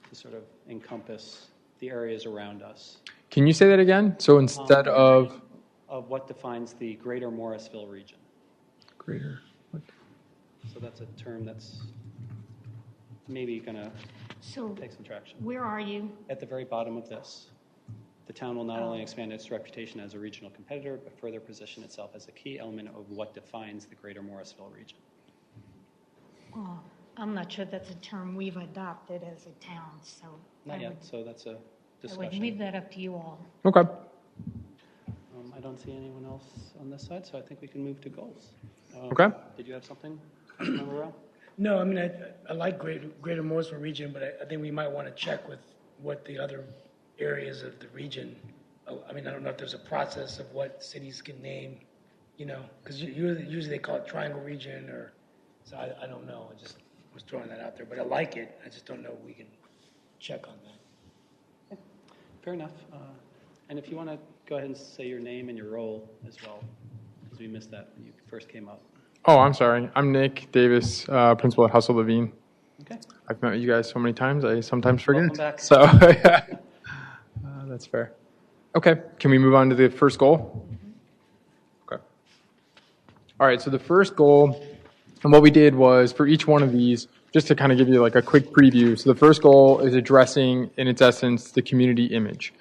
to sort of encompass the areas around us. Can you say that again? So instead of what defines the greater Morrisville region. greater. So that's a term that's maybe going to take some traction. Where are you? At the very bottom of this, the town will not only expand its reputation as a regional competitor, but further position itself as a key element of what defines the greater Morrisville region. Well, I'm not sure that's a term we've adopted as a town, so Not yet, so that's a I discussion. would leave that up to you all. Okay. I don't see anyone else on this side, so I think we can move to goals. Okay. Did you have something, Councilmember Rowe? No, I mean, I like Greater Morrisville region, but I think we might want to check with what the other areas of the region, I mean, I don't know if there's a process of what cities can name, because usually they call it Triangle Region, or, so I don't know, I just was throwing that out there, but I like it, I just don't know if we can check on that. Fair enough. And if you want to go ahead and say your name and your role as well, because we missed that when you first came up. Oh, I'm sorry. I'm Nick Davis, principal at Hustle Levine. Okay. I've met you guys so many times, I sometimes forget. Welcome back. So, that's fair. Okay, can we move on to the first goal? Okay. All right, so the first goal, and what we did was for each one of these, just to kind of give you like a quick preview. So the first goal is addressing, in its essence, the community image.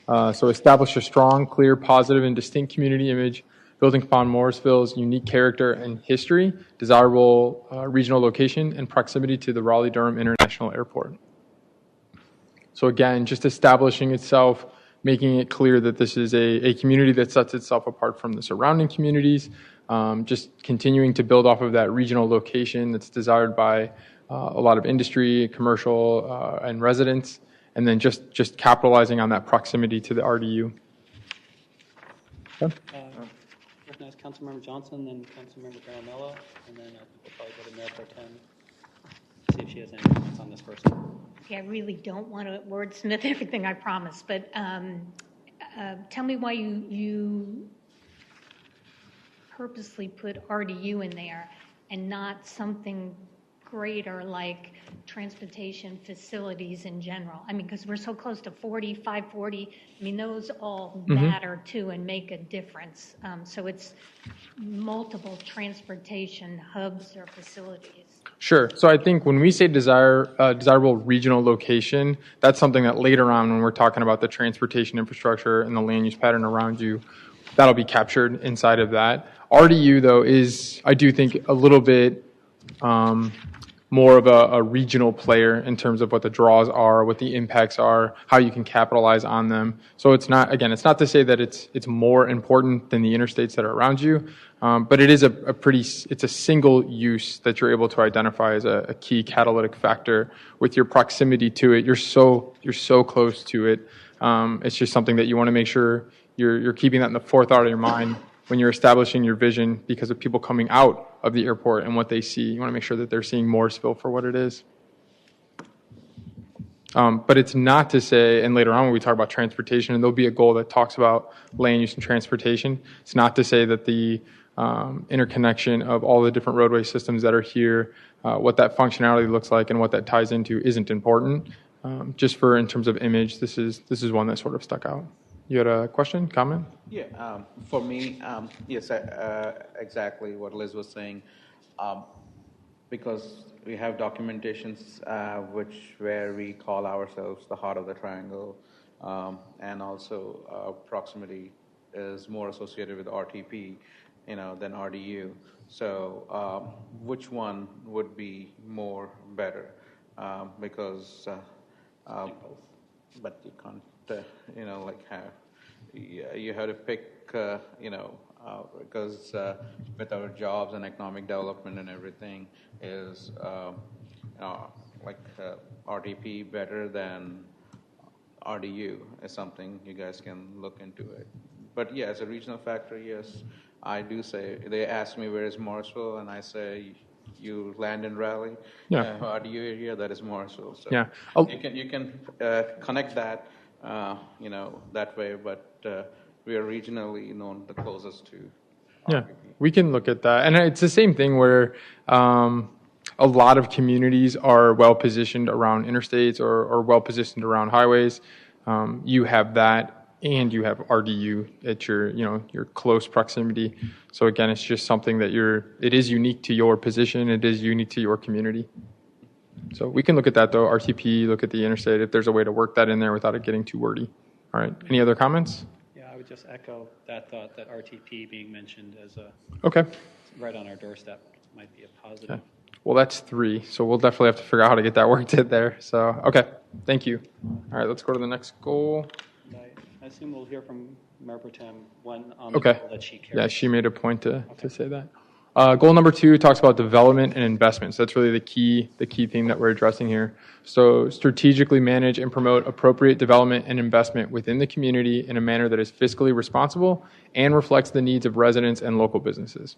So establish a strong, clear, positive, and distinct community image, building upon Morrisville's unique character and history, desirable regional location, and proximity to the Raleigh-Durham International Airport. So again, just establishing itself, making it clear that this is a community that sets itself apart from the surrounding communities, just continuing to build off of that regional location that's desired by a lot of industry, commercial, and residents, and then just capitalizing on that proximity to the RDU. Okay. Recognize Councilmember Johnson, then Councilmember Garamella, and then I think we'll probably go to Mayor Pro Tem. See if she has any comments on this first. Okay, I really don't want to wordsmith everything, I promise, but tell me why you purposely put RDU in there and not something greater like transportation facilities in general. I mean, because we're so close to 40, 540, I mean, those all matter too and make a difference. So it's multiple transportation hubs or facilities. Sure. So I think when we say desirable regional location, that's something that later on when we're talking about the transportation infrastructure and the land use pattern around you, that'll be captured inside of that. RDU, though, is, I do think, a little bit more of a regional player in terms of what the draws are, what the impacts are, how you can capitalize on them. So it's not to say that it's more important than the interstates that are around you, but it is it's a single use that you're able to identify as a key catalytic factor with your proximity to it. You're so close to it It's just something that you want to make sure you're keeping that in the forethought of your mind when you're establishing your vision because of people coming out of the airport and what they see. You want to make sure that they're seeing Morrisville for what it is. But it's not to say, and later on when we talk about transportation, and there'll be a goal that talks about land use and transportation, it's not to say that the interconnection of all the different roadway systems that are here, what that functionality looks like and what that ties into isn't important. Just for in terms of image, this is one that sort of stuck out. You had a question, comment? Yeah, for me, yes, exactly what Liz was saying. Because we have documentations where we call ourselves the heart of the triangle, and also proximity is more associated with RTP, than RDU. So, which one would be more better? Because, but you can't, you have to pick, because with our jobs and economic development and everything is RTP better than RDU is something you guys can look into it. But yeah, as a regional factor, yes, I do say, they ask me where is Morrisville and I say you land in Raleigh, RDU area, that is Morrisville. So yeah. You can connect that, that way, but we are regionally known the closest to RTP. Yeah, we can look at that. And it's the same thing where a lot of communities are well positioned around interstates or well positioned around highways. You have that and you have RDU at your close proximity. So again, it's just something that it is unique to your position. It is unique to your community. So we can look at that though, RTP, look at the interstate, if there's a way to work that in there without it getting too wordy. All right, any other comments? Yeah, I would just echo that thought that RTP being mentioned as right on our doorstep might be a positive. Okay. Well, that's 3, so we'll definitely have to figure out how to get that worked in there. So, okay, thank you. All right, let's go to the next goal. I assume we'll hear from Mayor Pro Tem on the Okay. goal that she carries. Yeah, she made a point to say that. Goal number 2 talks about development and investment. So that's really the key theme that we're addressing here. So strategically manage and promote appropriate development and investment within the community in a manner that is fiscally responsible and reflects the needs of residents and local businesses.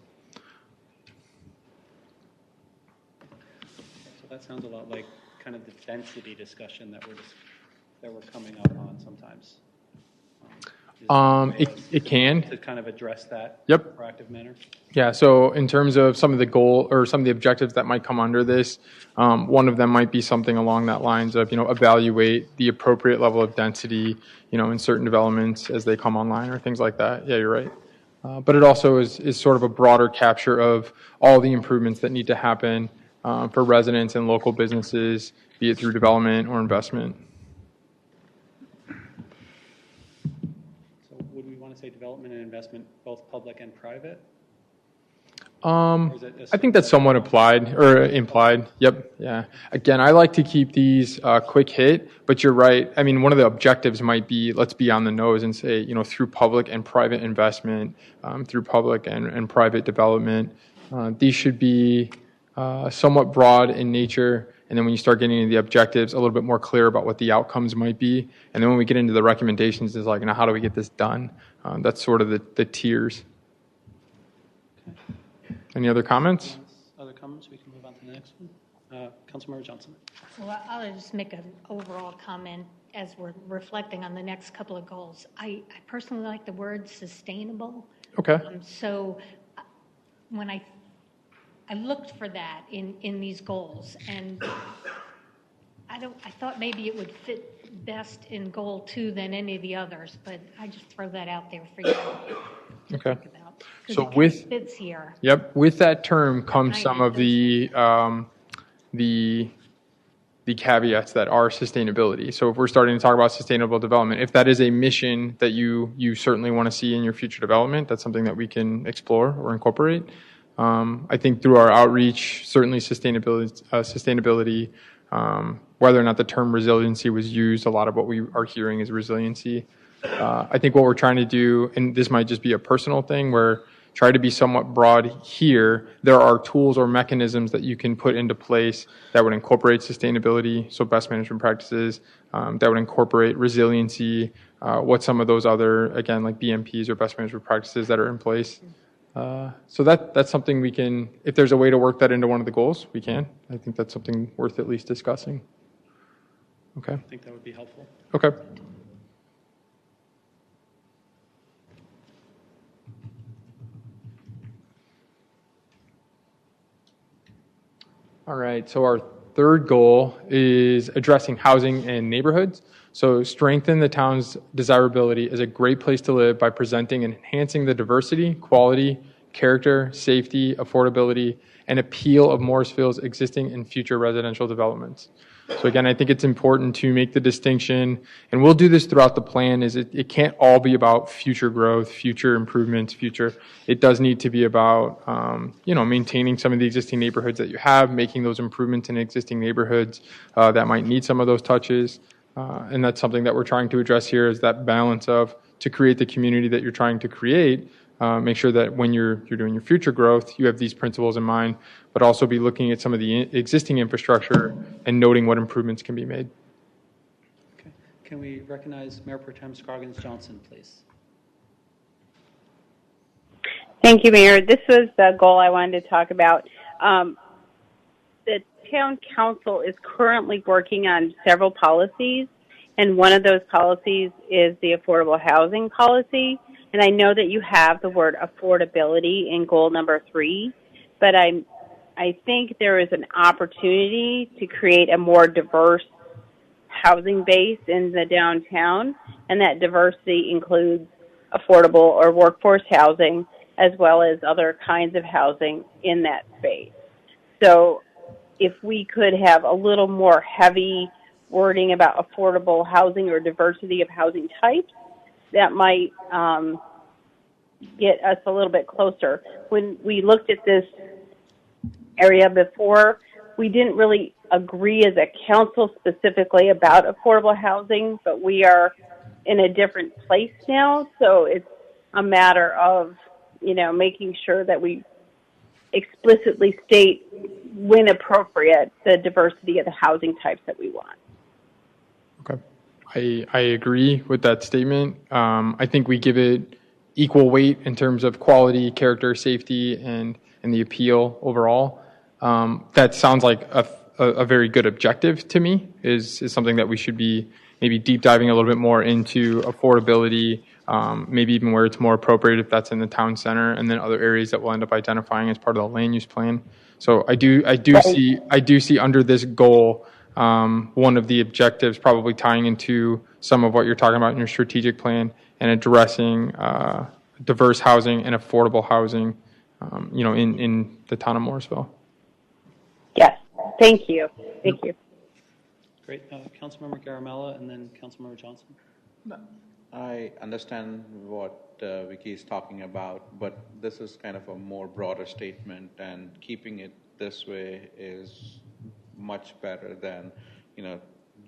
So that sounds a lot like kind of the density discussion that we're coming up on sometimes. It can. To kind of address that Yep. in a proactive manner. Yeah, so in terms of some of the goal or some of the objectives that might come under this, one of them might be something along that lines of, evaluate the appropriate level of density, in certain developments as they come online or things like that. Yeah, you're right. But it also is sort of a broader capture of all the improvements that need to happen for residents and local businesses, be it through development or investment. Say development and investment, both public and private? I think that's somewhat applied or implied. Yep. Yeah. Again, I like to keep these quick hit, but you're right. I mean, one of the objectives might be, let's be on the nose and say, through public and private investment, through public and private development, these should be somewhat broad in nature. And then when you start getting into the objectives, a little bit more clear about what the outcomes might be. And then when we get into the recommendations, it's like, how do we get this done? That's sort of the tiers. Okay. Any other comments? Other comments? We can move on to the next one. Councilmember Johnson. Well, I'll just make an overall comment as we're reflecting on the next couple of goals. I personally like the word sustainable. Okay. So when I looked for that in these goals, and I thought maybe it would fit best in goal 2 than any of the others, but I just throw that out there for you to think about. So it fits here. Yep, with that term comes some of the caveats that are sustainability. So if we're starting to talk about sustainable development, if that is a mission that you certainly want to see in your future development, that's something that we can explore or incorporate. I think through our outreach, certainly sustainability, whether or not the term resiliency was used, a lot of what we are hearing is resiliency. I think what we're trying to do, and this might just be a personal thing where, try to be somewhat broad here, there are tools or mechanisms that you can put into place that would incorporate sustainability, so best management practices, that would incorporate resiliency, what some of those other, again, like BMPs or best management practices that are in place. So that's something we can, if there's a way to work that into one of the goals, we can. I think that's something worth at least discussing. Okay. I think that would be helpful. Okay. All right, so our third goal is addressing housing and neighborhoods. So strengthen the town's desirability as a great place to live by presenting and enhancing the diversity, quality, character, safety, affordability, and appeal of Morrisville's existing and future residential developments. So again, I think it's important to make the distinction, and we'll do this throughout the plan, is it can't all be about future growth, future improvements, it does need to be about, maintaining some of the existing neighborhoods that you have, making those improvements in existing neighborhoods that might need some of those touches. And that's something that we're trying to address here, is that balance of, to create the community that you're trying to create, make sure that when you're doing your future growth, you have these principles in mind, but also be looking at some of the existing infrastructure and noting what improvements can be made. Okay. Can we recognize Mayor Pro Tem Scroggins Johnson, please? Thank you, Mayor. This was the goal I wanted to talk about. The town council is currently working on several policies, and one of those policies is the affordable housing policy. And I know that you have the word affordability in goal number 3, but I think there is an opportunity to create a more diverse housing base in the downtown, and that diversity includes affordable or workforce housing as well as other kinds of housing in that space. So if we could have a little more heavy wording about affordable housing or diversity of housing types, that might get us a little bit closer. When we looked at this area before, we didn't really agree as a council specifically about affordable housing, but we are in a different place now, so it's a matter of, making sure that we explicitly state, when appropriate, the diversity of the housing types that we want. Okay. I agree with that statement. I think we give it equal weight in terms of quality, character, safety, and the appeal overall. That sounds like a very good objective to me, is something that we should be maybe deep diving a little bit more into affordability, maybe even where it's more appropriate if that's in the town center, and then other areas that we'll end up identifying as part of the land use plan. So I do see under this goal, one of the objectives probably tying into some of what you're talking about in your strategic plan and addressing diverse housing and affordable housing, in the town of Morrisville. Yes, thank you. Thank you. Great. Councilmember Garamella and then Councilmember Johnson. I understand what Vicky is talking about, but this is kind of a more broader statement, and keeping it this way is much better than,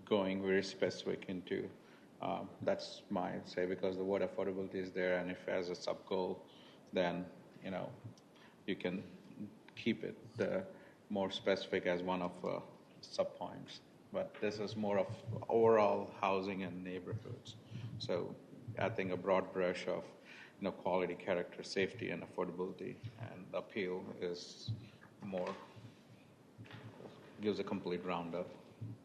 going very specific into. That's my say, because the word affordability is there, and if as a sub goal, then you can keep it more specific as one of sub points. But this is more of overall housing and neighborhoods. So I think a broad brush of quality, character, safety, and affordability, and appeal is more, gives a complete roundup.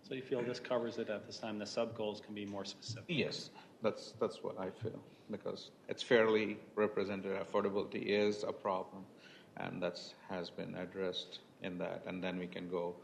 So you feel this covers it at this time? The sub-goals can be more specific? Yes, that's what I feel, because it's fairly represented. Affordability is a problem, and that has been addressed in that. And then we can go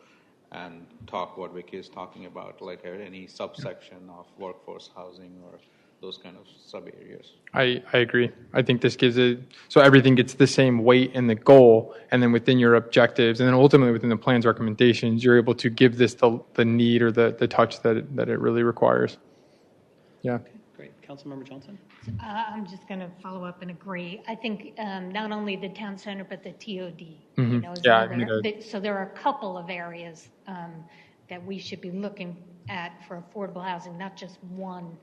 and talk what Vicky is talking about, like any subsection of workforce housing or those kind of sub areas. I agree. I think this gives it, so everything gets the same weight in the goal, and then within your objectives, and then ultimately within the plan's recommendations, you're able to give this the need or the touch that it really requires. Yeah. Okay, great. Councilmember Johnson? I'm just going to follow up and agree. I think not only the town center, but the TOD. Mm-hmm. So there are a couple of areas that we should be looking at for affordable housing, not just one,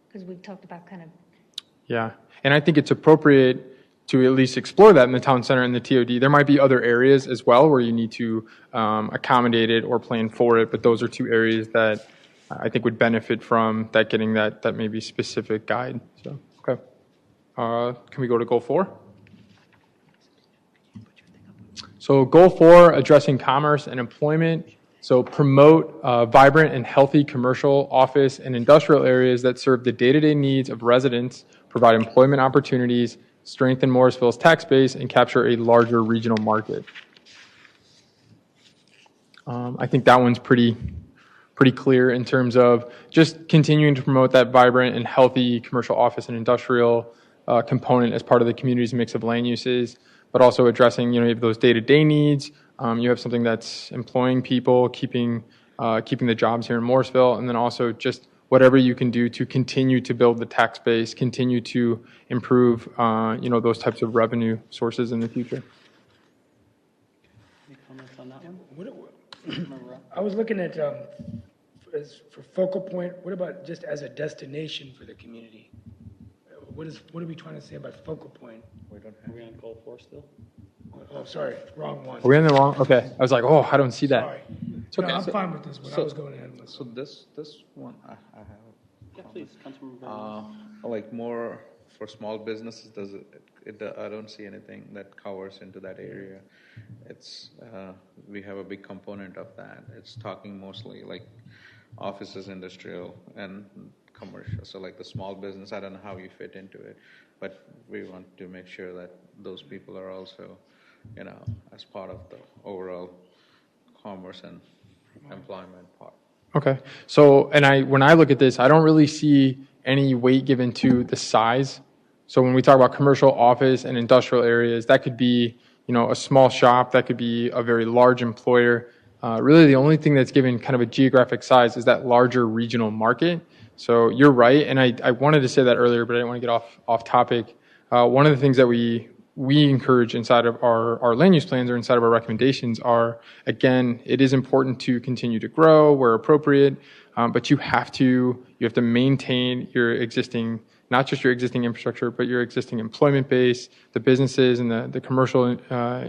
because we've talked about kind of. Yeah, and I think it's appropriate to at least explore that in the town center and the TOD. There might be other areas as well where you need to accommodate it or plan for it, but those are two areas that I think would benefit from that, getting that maybe specific guide. So, okay. Can we go to goal 4? So goal 4, addressing commerce and employment. So promote vibrant and healthy commercial, office, and industrial areas that serve the day-to-day needs of residents, provide employment opportunities, strengthen Morrisville's tax base, and capture a larger regional market. I think that one's pretty clear in terms of just continuing to promote that vibrant and healthy commercial, office, and industrial component as part of the community's mix of land uses, but also addressing, you have those day-to-day needs. You have something that's employing people, keeping the jobs here in Morrisville, and then also just whatever you can do to continue to build the tax base, continue to improve, those types of revenue sources in the future. Any comments on that one? I was looking at, for focal point, what about just as a destination for the community? What are we trying to say about focal point? Are we on goal 4 still? Oh, sorry, wrong one. Are we in the wrong? Okay. I was like, I don't see that. Sorry. It's okay. No, I'm fine with this one. I was going ahead with So this one, I have. Yeah, please, Councilmember Brennan. Like more for small businesses, I don't see anything that covers into that area. It's, we have a big component of that. It's talking mostly like offices, industrial, and commercial. So like the small business, I don't know how you fit into it, but we want to make sure that those people are also, as part of the overall commerce and employment part. Okay. So, when I look at this, I don't really see any weight given to the size. So when we talk about commercial, office, and industrial areas, that could be, a small shop, that could be a very large employer. Really, the only thing that's given kind of a geographic size is that larger regional market. So you're right, and I wanted to say that earlier, but I didn't want to get off topic. One of the things that we encourage inside of our land use plans or inside of our recommendations are, again, it is important to continue to grow where appropriate, but you have to maintain your existing, not just your existing infrastructure, but your existing employment base, the businesses and the commercial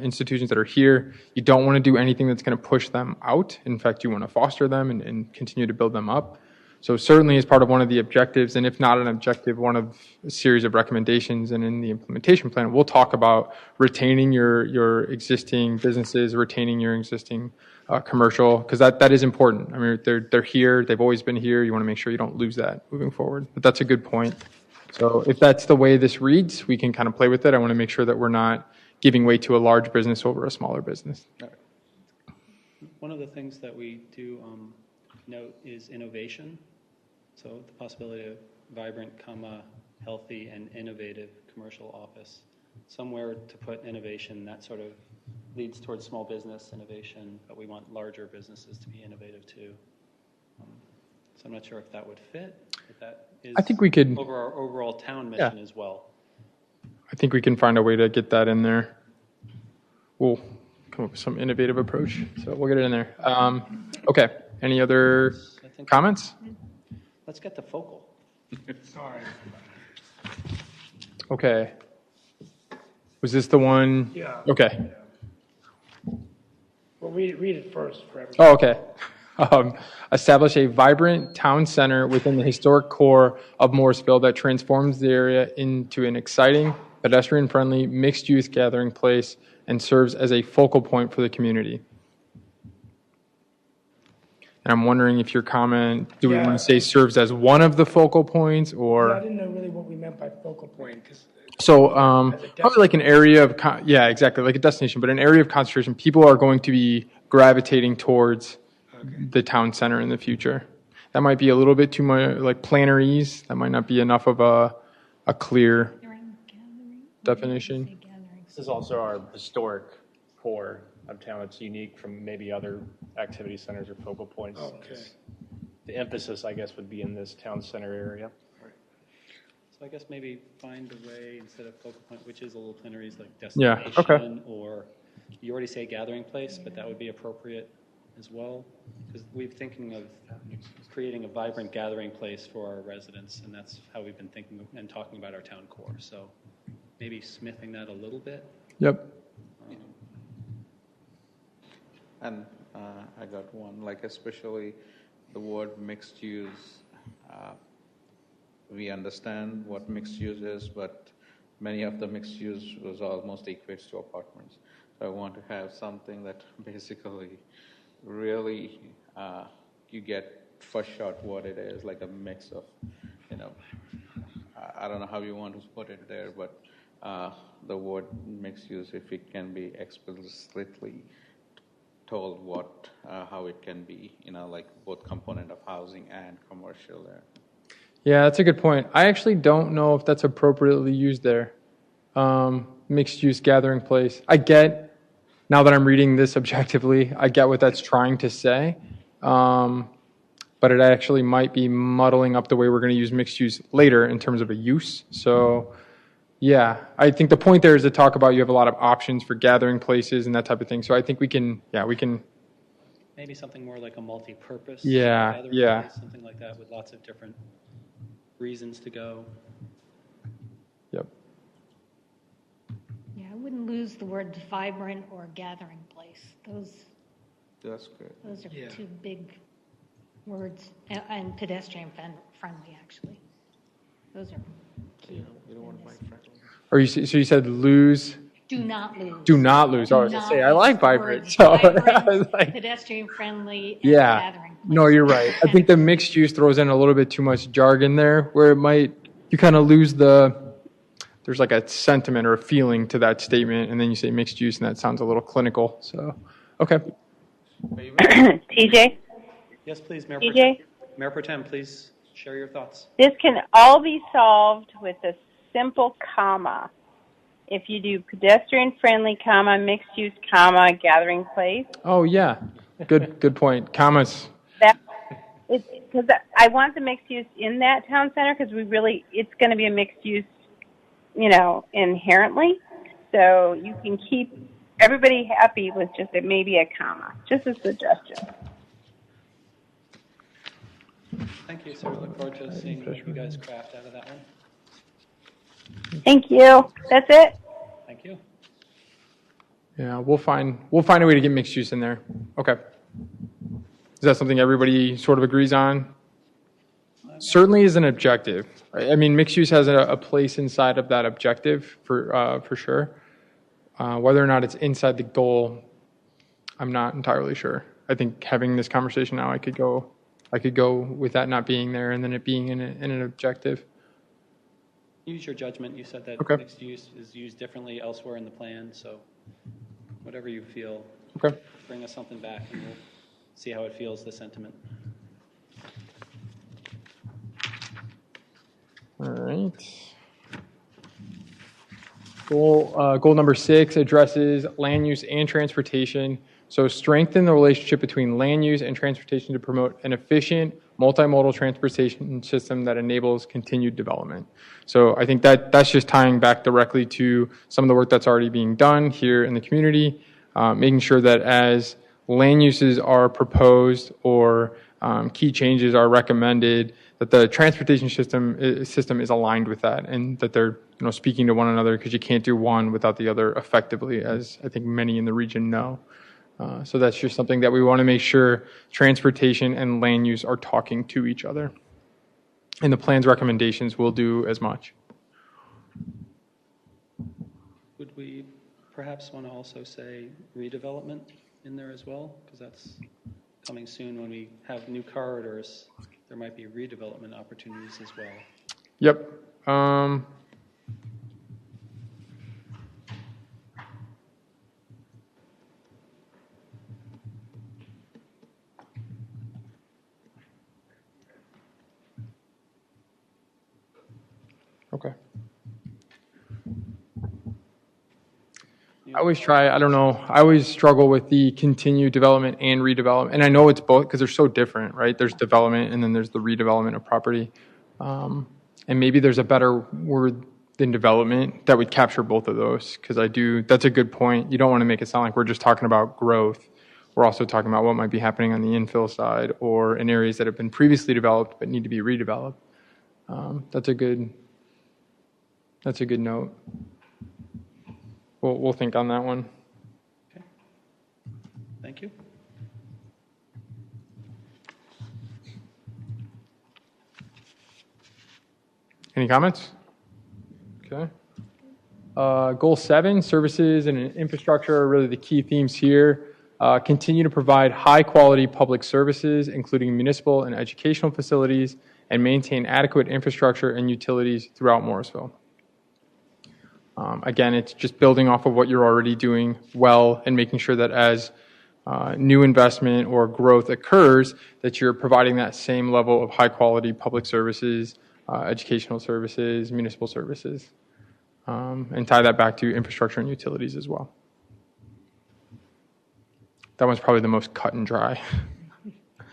institutions that are here. You don't want to do anything that's going to push them out. In fact, you want to foster them and continue to build them up. So certainly as part of one of the objectives, and if not an objective, one of a series of recommendations, and in the implementation plan, we'll talk about retaining your existing businesses, retaining your existing commercial, because that is important. I mean, they're here, they've always been here. You want to make sure you don't lose that moving forward. But that's a good point. So if that's the way this reads, we can kind of play with it. I want to make sure that we're not giving way to a large business over a smaller business. One of the things that we do note is innovation. So the possibility of vibrant, healthy, and innovative commercial office. Somewhere to put innovation, that sort of leads towards small business innovation, but we want larger businesses to be innovative too. So I'm not sure if that would fit, but that is I think we could over our overall town mission as well. I think we can find a way to get that in there. We'll come up with some innovative approach, so we'll get it in there. Okay, any other comments? Let's get the focal. Sorry. Okay. Was this the one? Yeah. Okay. Well, read it first for everybody. Oh, okay. Establish a vibrant town center within the historic core of Morrisville that transforms the area into an exciting, pedestrian-friendly, mixed-use gathering place and serves as a focal point for the community. And I'm wondering if your comment, do we want to say serves as one of the focal points, or? Yeah, I didn't know really what we meant by focal point. So probably like an area of, exactly, like a destination, but an area of concentration. People are going to be gravitating towards the town center in the future. That might be a little bit too much like planaries. That might not be enough of a clear definition. This is also our historic core of town. It's unique from maybe other activity centers or focal points. Okay. The emphasis, I guess, would be in this town center area. So I guess maybe find a way instead of focal point, which is a little plenaries like destination, or you already say gathering place, but that would be appropriate as well, because we're thinking of creating a vibrant gathering place for our residents, and that's how we've been thinking and talking about our town core. So maybe smithing that a little bit. Yep. And I got one, like especially the word mixed use. We understand what mixed use is, but many of the mixed use was almost equates to apartments. So I want to have something that basically really you get first shot what it is, like a mix of, I don't know how you want to put it there, but the word mixed use, if it can be explicitly told how it can be, like both component of housing and commercial there. Yeah, that's a good point. I actually don't know if that's appropriately used there. Mixed use gathering place. I get, now that I'm reading this objectively, I get what that's trying to say. But it actually might be muddling up the way we're going to use mixed use later in terms of a use. So yeah, I think the point there is to talk about you have a lot of options for gathering places and that type of thing. So I think we can. Maybe something more like a multi-purpose. Yeah, gathering yeah. place, something like that with lots of different reasons to go. Yep. Yeah, I wouldn't lose the word vibrant or gathering place. That's good. Those are two big words, and pedestrian friendly, actually. Those are key. You don't want to bike friendly. Or so you said lose. Do not lose. Do not lose. Do I was going to not say I lose like the vibrant. words So vibrant, like, pedestrian friendly, and yeah. gathering. No, you're right. I think the mixed use throws in a little bit too much jargon there, where you kind of lose there's like a sentiment or a feeling to that statement, and then you say mixed use, and that sounds a little clinical. So, okay. TJ? Yes, please, Mayor TJ? Mayor Pro Tem, please share your thoughts. This can all be solved with a simple comma. If you do pedestrian friendly, comma, mixed use, comma, gathering place. Oh yeah, good point. Commas. Because I want the mixed use in that town center because it's going to be a mixed use, inherently. So you can keep everybody happy with just maybe a comma, just a suggestion. Thank you, sir. Look forward to seeing what you guys craft out of that one. Thank you. That's it. Thank you. Yeah, we'll find a way to get mixed use in there. Okay. Is that something everybody sort of agrees on? Certainly is an objective. I mean, mixed use has a place inside of that objective for sure. Whether or not it's inside the goal, I'm not entirely sure. I think having this conversation now, I could go with that not being there and then it being in an objective. Use your judgment. You said that Okay. mixed use is used differently elsewhere in the plan, so whatever you feel, Okay. bring us something back and we'll see how it feels, the sentiment. All right. Goal number 6 addresses land use and transportation. So strengthen the relationship between land use and transportation to promote an efficient multimodal transportation system that enables continued development. So I think that's just tying back directly to some of the work that's already being done here in the community, making sure that as land uses are proposed or key changes are recommended, that the transportation system is aligned with that, and that they're speaking to one another, because you can't do one without the other effectively, as I think many in the region know. So that's just something that we want to make sure transportation and land use are talking to each other. And the plan's recommendations will do as much. Would we perhaps want to also say redevelopment in there as well? Because that's coming soon. When we have new corridors, there might be redevelopment opportunities as well. Yep. Okay. I always struggle with the continued development and redevelopment. And I know it's both because they're so different, right? There's development and then there's the redevelopment of property. And maybe there's a better word than development that would capture both of those, because that's a good point. You don't want to make it sound like we're just talking about growth. We're also talking about what might be happening on the infill side or in areas that have been previously developed but need to be redeveloped. That's a good note. we'll think on that one. Okay. Thank you. Any comments? Okay. Goal 7, services and infrastructure are really the key themes here. Continue to provide high-quality public services, including municipal and educational facilities, and maintain adequate infrastructure and utilities throughout Morrisville. Again, it's just building off of what you're already doing well and making sure that as new investment or growth occurs, that you're providing that same level of high-quality public services, educational services, municipal services, and tie that back to infrastructure and utilities as well. That one's probably the most cut and dry.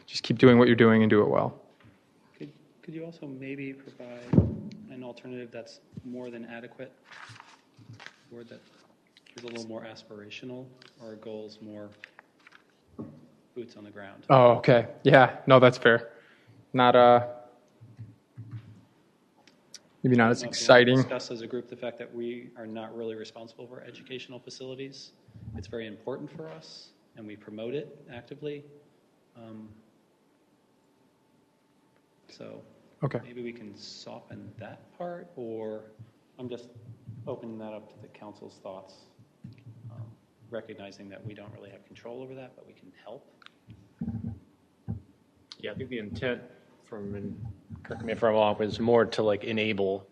Just keep doing what you're doing and do it well. Could you also maybe provide an alternative that's more than adequate, or that is a little more aspirational, or goals more boots on the ground? Oh, okay. Yeah, no, that's fair. Not maybe not as exciting. Discuss as a group the fact that we are not really responsible for educational facilities. It's very important for us, and we promote it actively. So okay. Maybe we can soften that part, or I'm just opening that up to the council's thoughts, recognizing that we don't really have control over that, but we can help. Yeah, I think the intent correct me if I'm wrong, was more to like enable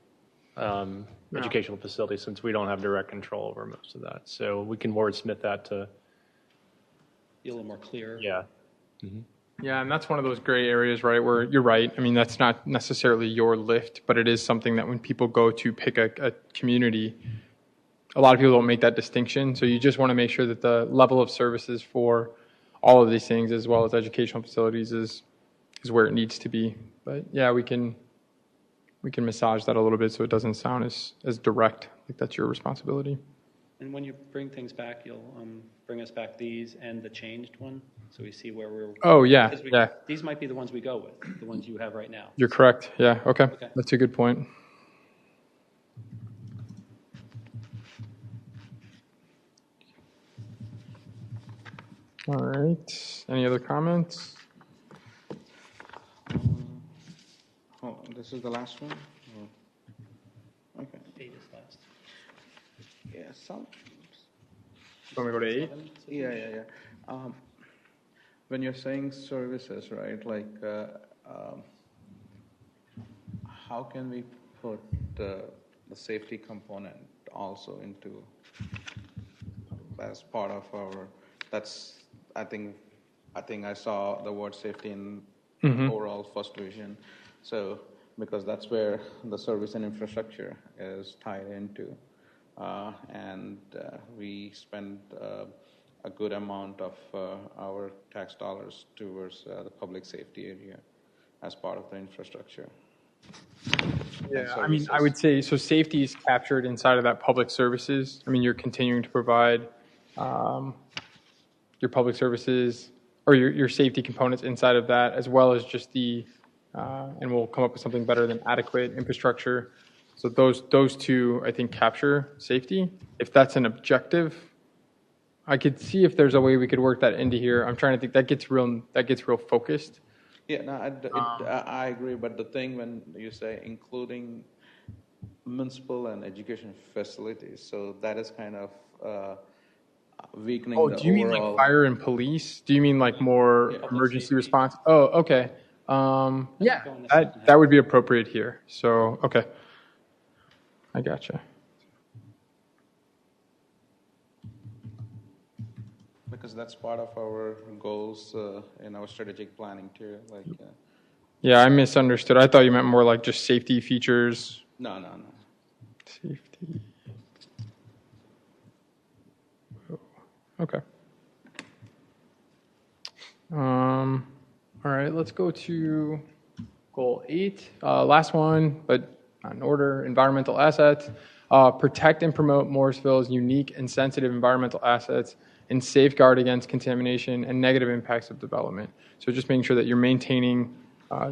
educational facilities, since we don't have direct control over most of that. So we can wordsmith that to be a little more clear. Yeah. Mm-hmm. Yeah, and that's one of those gray areas, right, where you're right. I mean, that's not necessarily your lift, but it is something that when people go to pick a community, a lot of people don't make that distinction. So you just want to make sure that the level of services for all of these things, as well as educational facilities, is where it needs to be. But yeah, we can massage that a little bit so it doesn't sound as direct, like that's your responsibility. And when you bring things back, you'll bring us back these and the changed one, so we see where we're. Oh yeah, yeah. These might be the ones we go with, the ones you have right now. You're correct. Yeah. Okay. That's a good point. All right. Any other comments? Oh, this is the last one? Okay. 8 is last. Yeah, some. Want me to go to 8? Yeah. When you're saying services, right, like how can we put the safety component also into as part of our, that's, I think I saw the word safety in overall first division. So, because that's where the service and infrastructure is tied into. And we spend a good amount of our tax dollars towards the public safety area as part of the infrastructure. Yeah, I mean, I would say, so safety is captured inside of that public services. I mean, you're continuing to provide your public services or your safety components inside of that, as well as just and we'll come up with something better than adequate infrastructure. So those two, I think, capture safety. If that's an objective, I could see if there's a way we could work that into here. I'm trying to think that gets real focused. Yeah, no, I agree. But the thing when you say including municipal and education facilities, so that is kind of weakening. Oh, do you mean like fire and police? Do you mean like more emergency response? Oh, okay. Yeah, that would be appropriate here. So, okay. I gotcha. Because that's part of our goals in our strategic planning too. Like. Yeah, I misunderstood. I thought you meant more like just safety features. No. Safety. Oh, okay. All right, let's go to goal 8. Last one, but in order, environmental assets. Protect and promote Morrisville's unique and sensitive environmental assets and safeguard against contamination and negative impacts of development. So just making sure that you're maintaining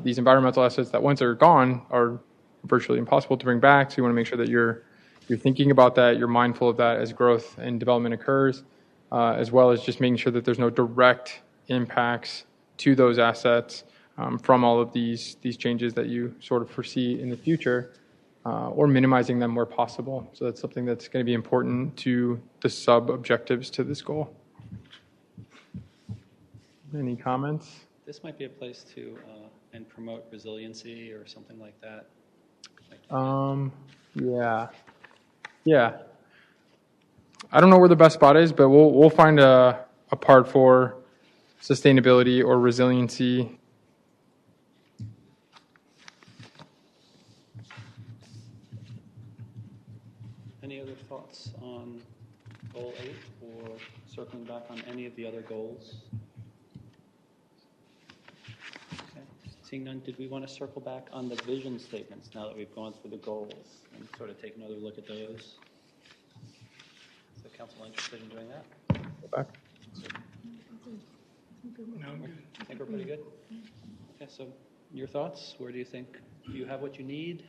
these environmental assets that once they're gone are virtually impossible to bring back. So you want to make sure that you're you're thinking about that, you're mindful of that as growth and development occurs, as well as just making sure that there's no direct impacts to those assets from all of these changes that you sort of foresee in the future, or minimizing them where possible. So that's something that's going to be important to the sub-objectives to this goal. Any comments? This might be a place to and promote resiliency or something like that. Yeah. I don't know where the best spot is, but we'll find a part for sustainability or resiliency. Any other thoughts on goal 8 or circling back on any of the other goals? Okay. Seeing none, did we want to circle back on the vision statements now that we've gone through the goals and sort of take another look at those? Is the council interested in doing that? Go back. I think we're pretty good. Okay, so your thoughts? Where do you think you have what you need?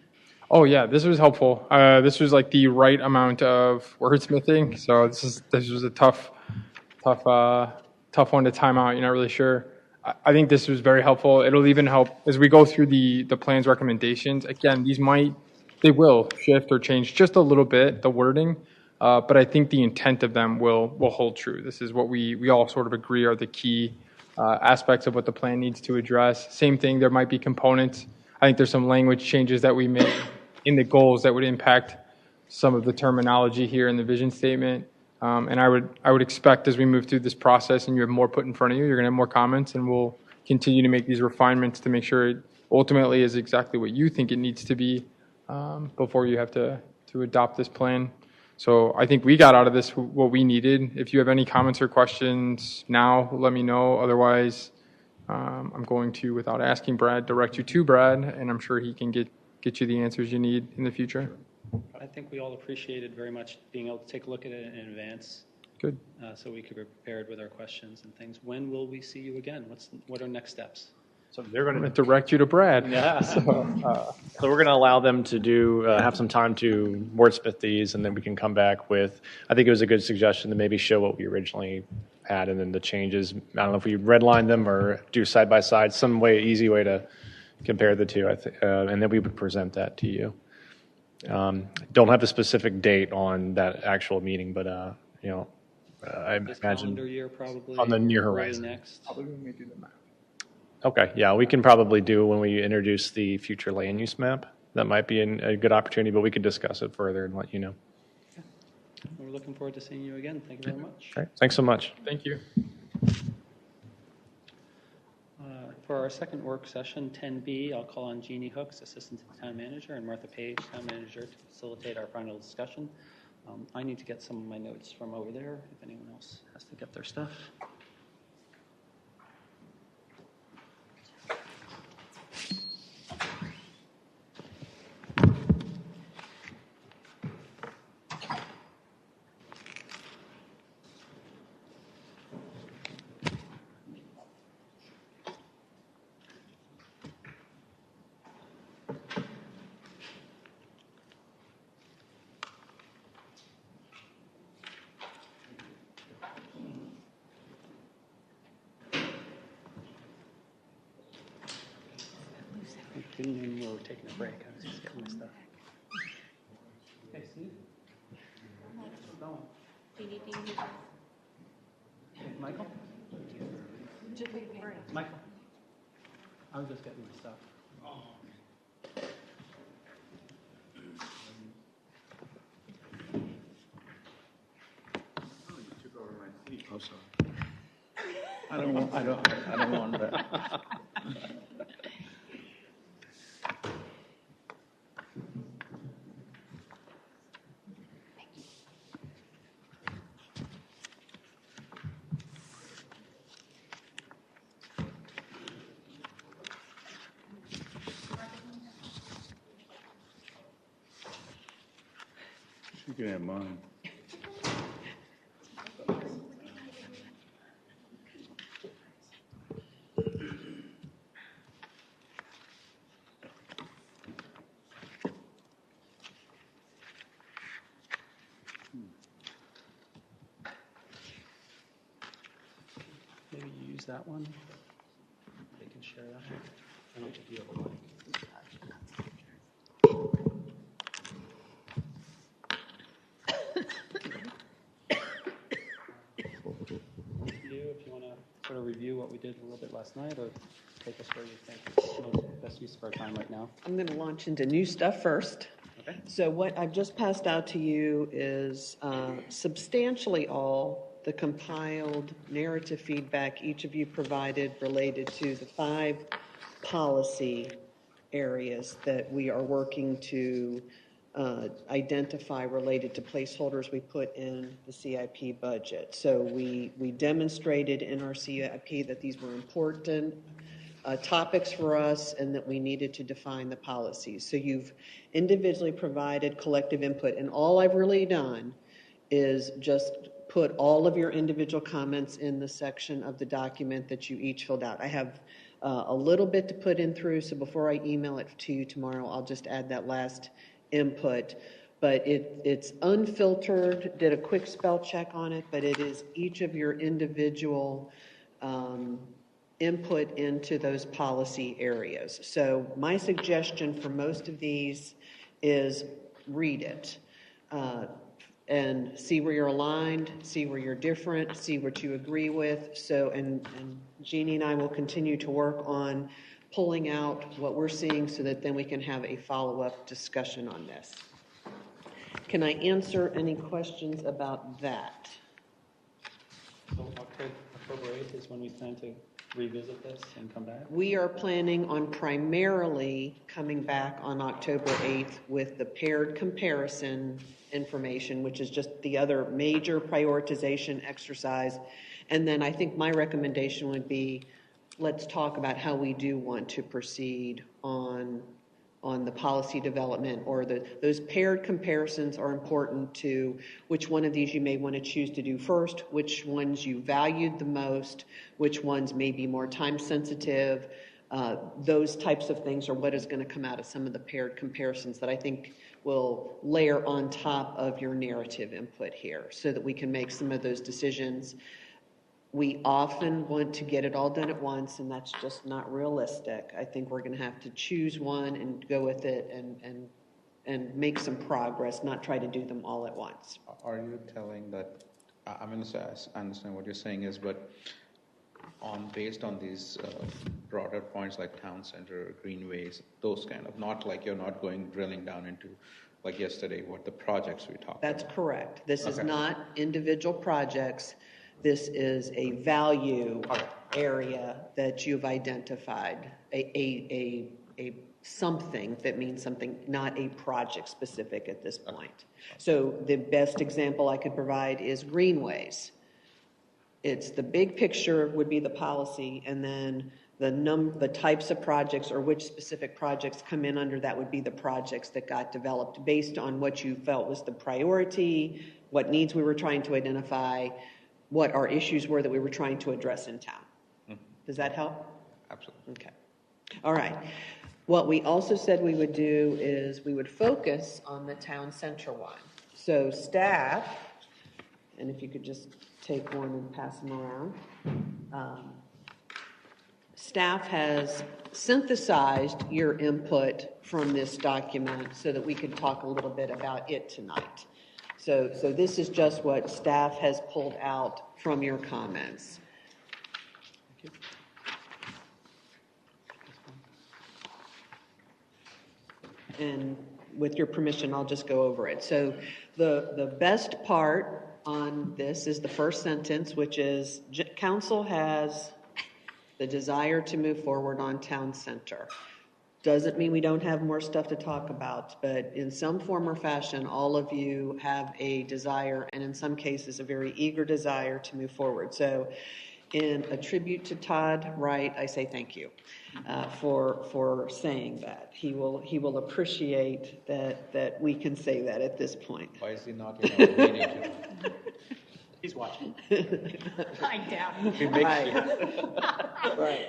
Oh yeah, this was helpful. This was like the right amount of wordsmithing. So this was a tough one to time out. You're not really sure. I think this was very helpful. It'll even help as we go through the plan's recommendations. Again, they will shift or change just a little bit, the wording, but I think the intent of them will hold true. This is what we all sort of agree are the key aspects of what the plan needs to address. Same thing, there might be components. I think there's some language changes that we made in the goals that would impact some of the terminology here in the vision statement. And I would expect as we move through this process and you have more put in front of you, you're going to have more comments, and we'll continue to make these refinements to make sure it ultimately is exactly what you think it needs to be before you have to adopt this plan. So I think we got out of this what we needed. If you have any comments or questions now, let me know. Otherwise, I'm going to, without asking Brad, direct you to Brad, and I'm sure he can get you the answers you need in the future. I think we all appreciated very much being able to take a look at it in advance. Good. So we could be prepared with our questions and things. When will we see you again? What are next steps? So they're going to direct you to Brad. Yeah. So we're going to allow them to have some time to wordsmith these, and then we can come back with. I think it was a good suggestion to maybe show what we originally had, and then the changes. I don't know if we redline them or do side by side, some easy way to compare the two. I think, and then we would present that to you. Don't have a specific date on that actual meeting, but I This imagine calendar year probably on the near early horizon. Next. Probably when we do the math. Okay, yeah, we can probably do when we introduce the future land use map. That might be a good opportunity, but we could discuss it further and let you know. We're looking forward to seeing you again. Thank you very much. All right, thanks so much. Thank you. For our second work session, 10B, I'll call on Jeannie Hooks, Assistant to the Town Manager, and Martha Page, Town Manager, to facilitate our final discussion. I need to get some of my notes from over there, if anyone else has to get their stuff. I didn't know you were taking a break. I was just getting my stuff. Hey, Steve. How's it going? Hey, Michael? Michael? I was just getting my stuff. Oh, sorry. I don't want that. You can have mine. use that one. They can share that one. I don't think you have a link. If you want to sort of review what we did a little bit last night, or take us where you think is the best use of our time right now. I'm going to launch into new stuff first. Okay. So what I've just passed out to you is substantially all the compiled narrative feedback each of you provided related to the 5 policy areas that we are working to identify related to placeholders we put in the CIP budget. So we demonstrated in our CIP that these were important topics for us and that we needed to define the policies. So you've individually provided collective input, and all I've really done is just put all of your individual comments in the section of the document that you each filled out. I have a little bit to put in through, so before I email it to you tomorrow, I'll just add that last input. But it's unfiltered, did a quick spell check on it, but it is each of your individual input into those policy areas. So my suggestion for most of these is read it and see where you're aligned, see where you're different, see what you agree with. So, and Jeannie and I will continue to work on pulling out what we're seeing so that then we can have a follow-up discussion on this. Can I answer any questions about that? So October 8th is when we plan to revisit this and come back? We are planning on primarily coming back on October 8th with the paired comparison information, which is just the other major prioritization exercise. And then I think my recommendation would be, let's talk about how we do want to proceed on the policy development, or those paired comparisons are important to which one of these you may want to choose to do first, which ones you valued the most, which ones may be more time sensitive. Those types of things are what is going to come out of some of the paired comparisons that I think will layer on top of your narrative input here so that we can make some of those decisions. We often want to get it all done at once, and that's just not realistic. I think we're going to have to choose one and go with it and make some progress, not try to do them all at once. Are you telling that, I mean, I understand what you're saying is, but based on these broader points like town center, greenways, those kind of, not like you're not going drilling down into, like yesterday, what the projects we talked about. That's correct. This is not individual projects. This is a value area that you've identified, a something that means something, not a project specific at this point. So the best example I could provide is greenways. It's the big picture would be the policy, and then the types of projects or which specific projects come in under that would be the projects that got developed based on what you felt was the priority, what needs we were trying to identify, what our issues were that we were trying to address in town. Mm-hmm. Does that help? Absolutely. Okay. All right. What we also said we would do is we would focus on the town center one. So staff, and if you could just take one and pass them around. Staff has synthesized your input from this document so that we could talk a little bit about it tonight. So this is just what staff has pulled out from your comments. And with your permission, I'll just go over it. So the best part on this is the first sentence, which is council has the desire to move forward on town center. Doesn't mean we don't have more stuff to talk about, but in some form or fashion, all of you have a desire, and in some cases, a very eager desire to move forward. So in a tribute to Todd Wright, I say thank you for saying that. He will appreciate that we can say that at this point. Why is he not meeting to? He's watching. I doubt it. He makes you. Right.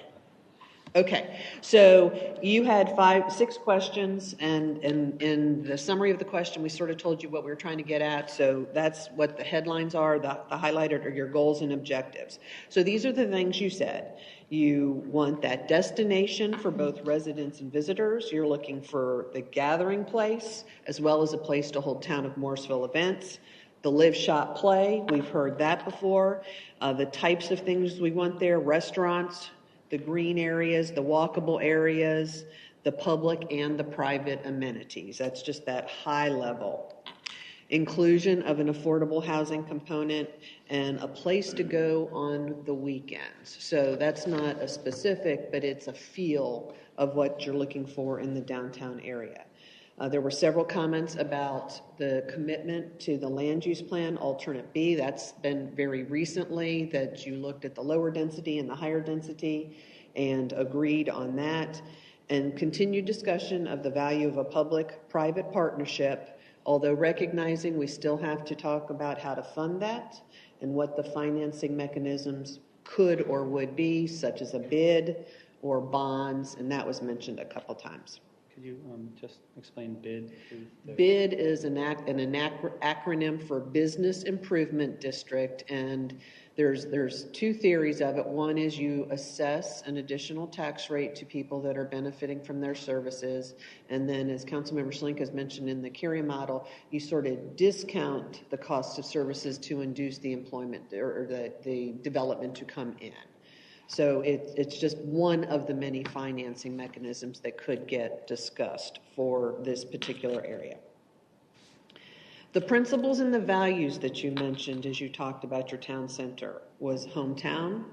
Okay, so you had 6 questions, and in the summary of the question, we sort of told you what we were trying to get at. So that's what the headlines are. The highlighted are your goals and objectives. So these are the things you said. You want that destination for both residents and visitors. You're looking for the gathering place, as well as a place to hold Town of Morrisville events. The live, shop, play, we've heard that before. The types of things we want there, restaurants, the green areas, the walkable areas, the public and the private amenities. That's just that high level. Inclusion of an affordable housing component and a place to go on the weekends. So that's not a specific, but it's a feel of what you're looking for in the downtown area. There were several comments about the commitment to the land use plan, alternate B. That's been very recently that you looked at the lower density and the higher density and agreed on that. And continued discussion of the value of a public-private partnership, although recognizing we still have to talk about how to fund that and what the financing mechanisms could or would be, such as a bid or bonds, and that was mentioned a couple times. Could you just explain BID? BID is an acronym for Business Improvement District, and there's 2 theories of it. One is you assess an additional tax rate to people that are benefiting from their services, and then, as Councilmember Slink has mentioned in the Curia model, you sort of discount the cost of services to induce the employment or the development to come in. So it's just one of the many financing mechanisms that could get discussed for this particular area. The principles and the values that you mentioned as you talked about your town center was hometown,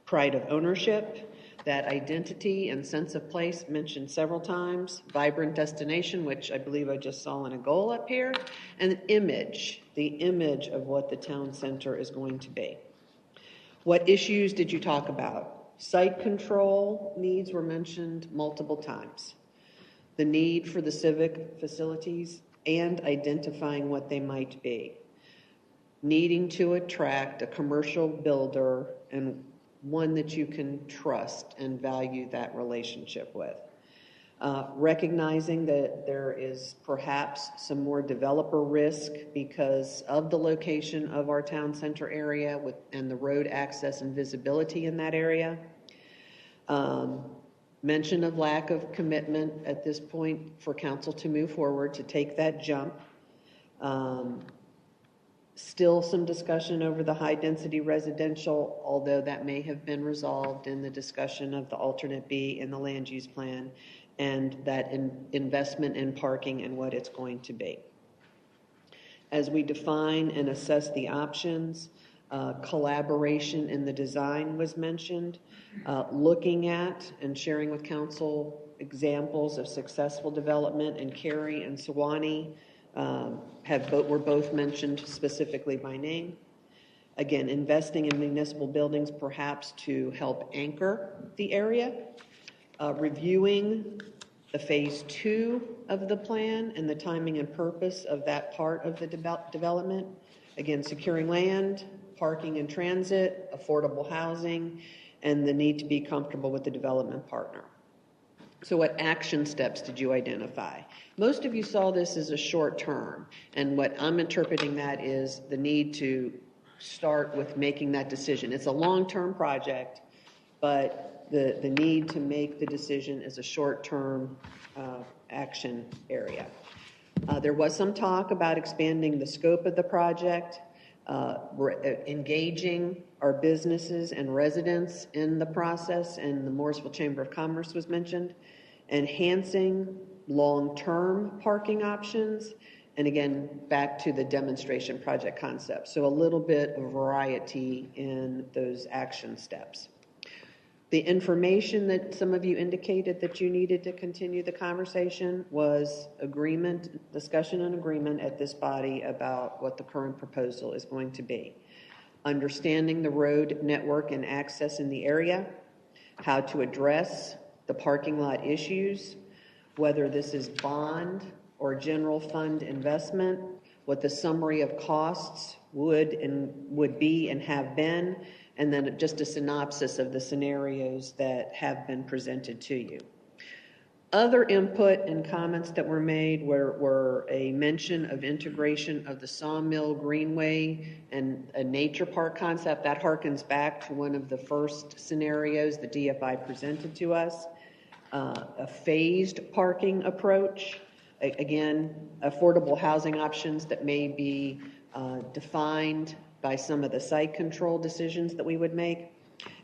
pride of ownership, that identity and sense of place mentioned several times, vibrant destination, which I believe I just saw in a goal up here, and image, the image of what the town center is going to be. What issues did you talk about? Site control needs were mentioned multiple times. The need for the civic facilities and identifying what they might be. Needing to attract a commercial builder and one that you can trust and value that relationship with. Recognizing that there is perhaps some more developer risk because of the location of our town center area and the road access and visibility in that area. Mention of lack of commitment at this point for council to move forward, to take that jump. Still some discussion over the high density residential, although that may have been resolved in the discussion of the alternate B in the land use plan, and that investment in parking and what it's going to be. As we define and assess the options, collaboration in the design was mentioned, looking at and sharing with council examples of successful development in Cary and Sewanee were both mentioned specifically by name. Again, investing in municipal buildings perhaps to help anchor the area. Reviewing the phase 2 of the plan and the timing and purpose of that part of the development. Again, securing land, parking and transit, affordable housing, and the need to be comfortable with the development partner. So what action steps did you identify? Most of you saw this as a short term, and what I'm interpreting that is the need to start with making that decision. It's a long-term project, but the need to make the decision is a short-term action area. There was some talk about expanding the scope of the project, engaging our businesses and residents in the process, and the Morrisville Chamber of Commerce was mentioned, enhancing long-term parking options, and again, back to the demonstration project concept. So a little bit of variety in those action steps. The information that some of you indicated that you needed to continue the conversation was discussion and agreement at this body about what the current proposal is going to be. Understanding the road network and access in the area, how to address the parking lot issues, whether this is bond or general fund investment, what the summary of costs would be and have been, and then just a synopsis of the scenarios that have been presented to you. Other input and comments that were made were a mention of integration of the Sawmill Greenway and a nature park concept. That harkens back to one of the first scenarios the DFI presented to us. A phased parking approach. Again, affordable housing options that may be defined by some of the site control decisions that we would make,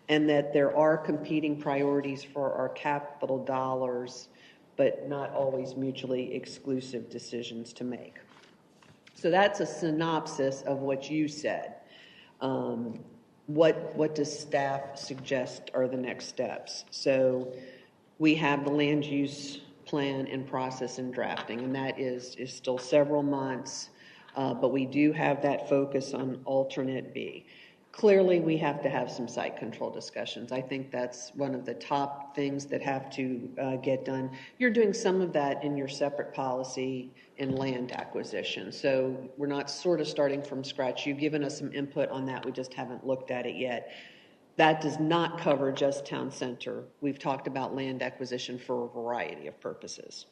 and that there are competing priorities for our capital dollars, but not always mutually exclusive decisions to make. So that's a synopsis of what you said. What does staff suggest are the next steps? So we have the land use plan in process and drafting, and that is still several months, but we do have that focus on alternate B. Clearly, we have to have some site control discussions. I think that's one of the top things that have to get done. You're doing some of that in your separate policy in land acquisition. So we're not sort of starting from scratch. You've given us some input on that. We just haven't looked at it yet. That does not cover just town center. We've talked about land acquisition for a variety of purposes.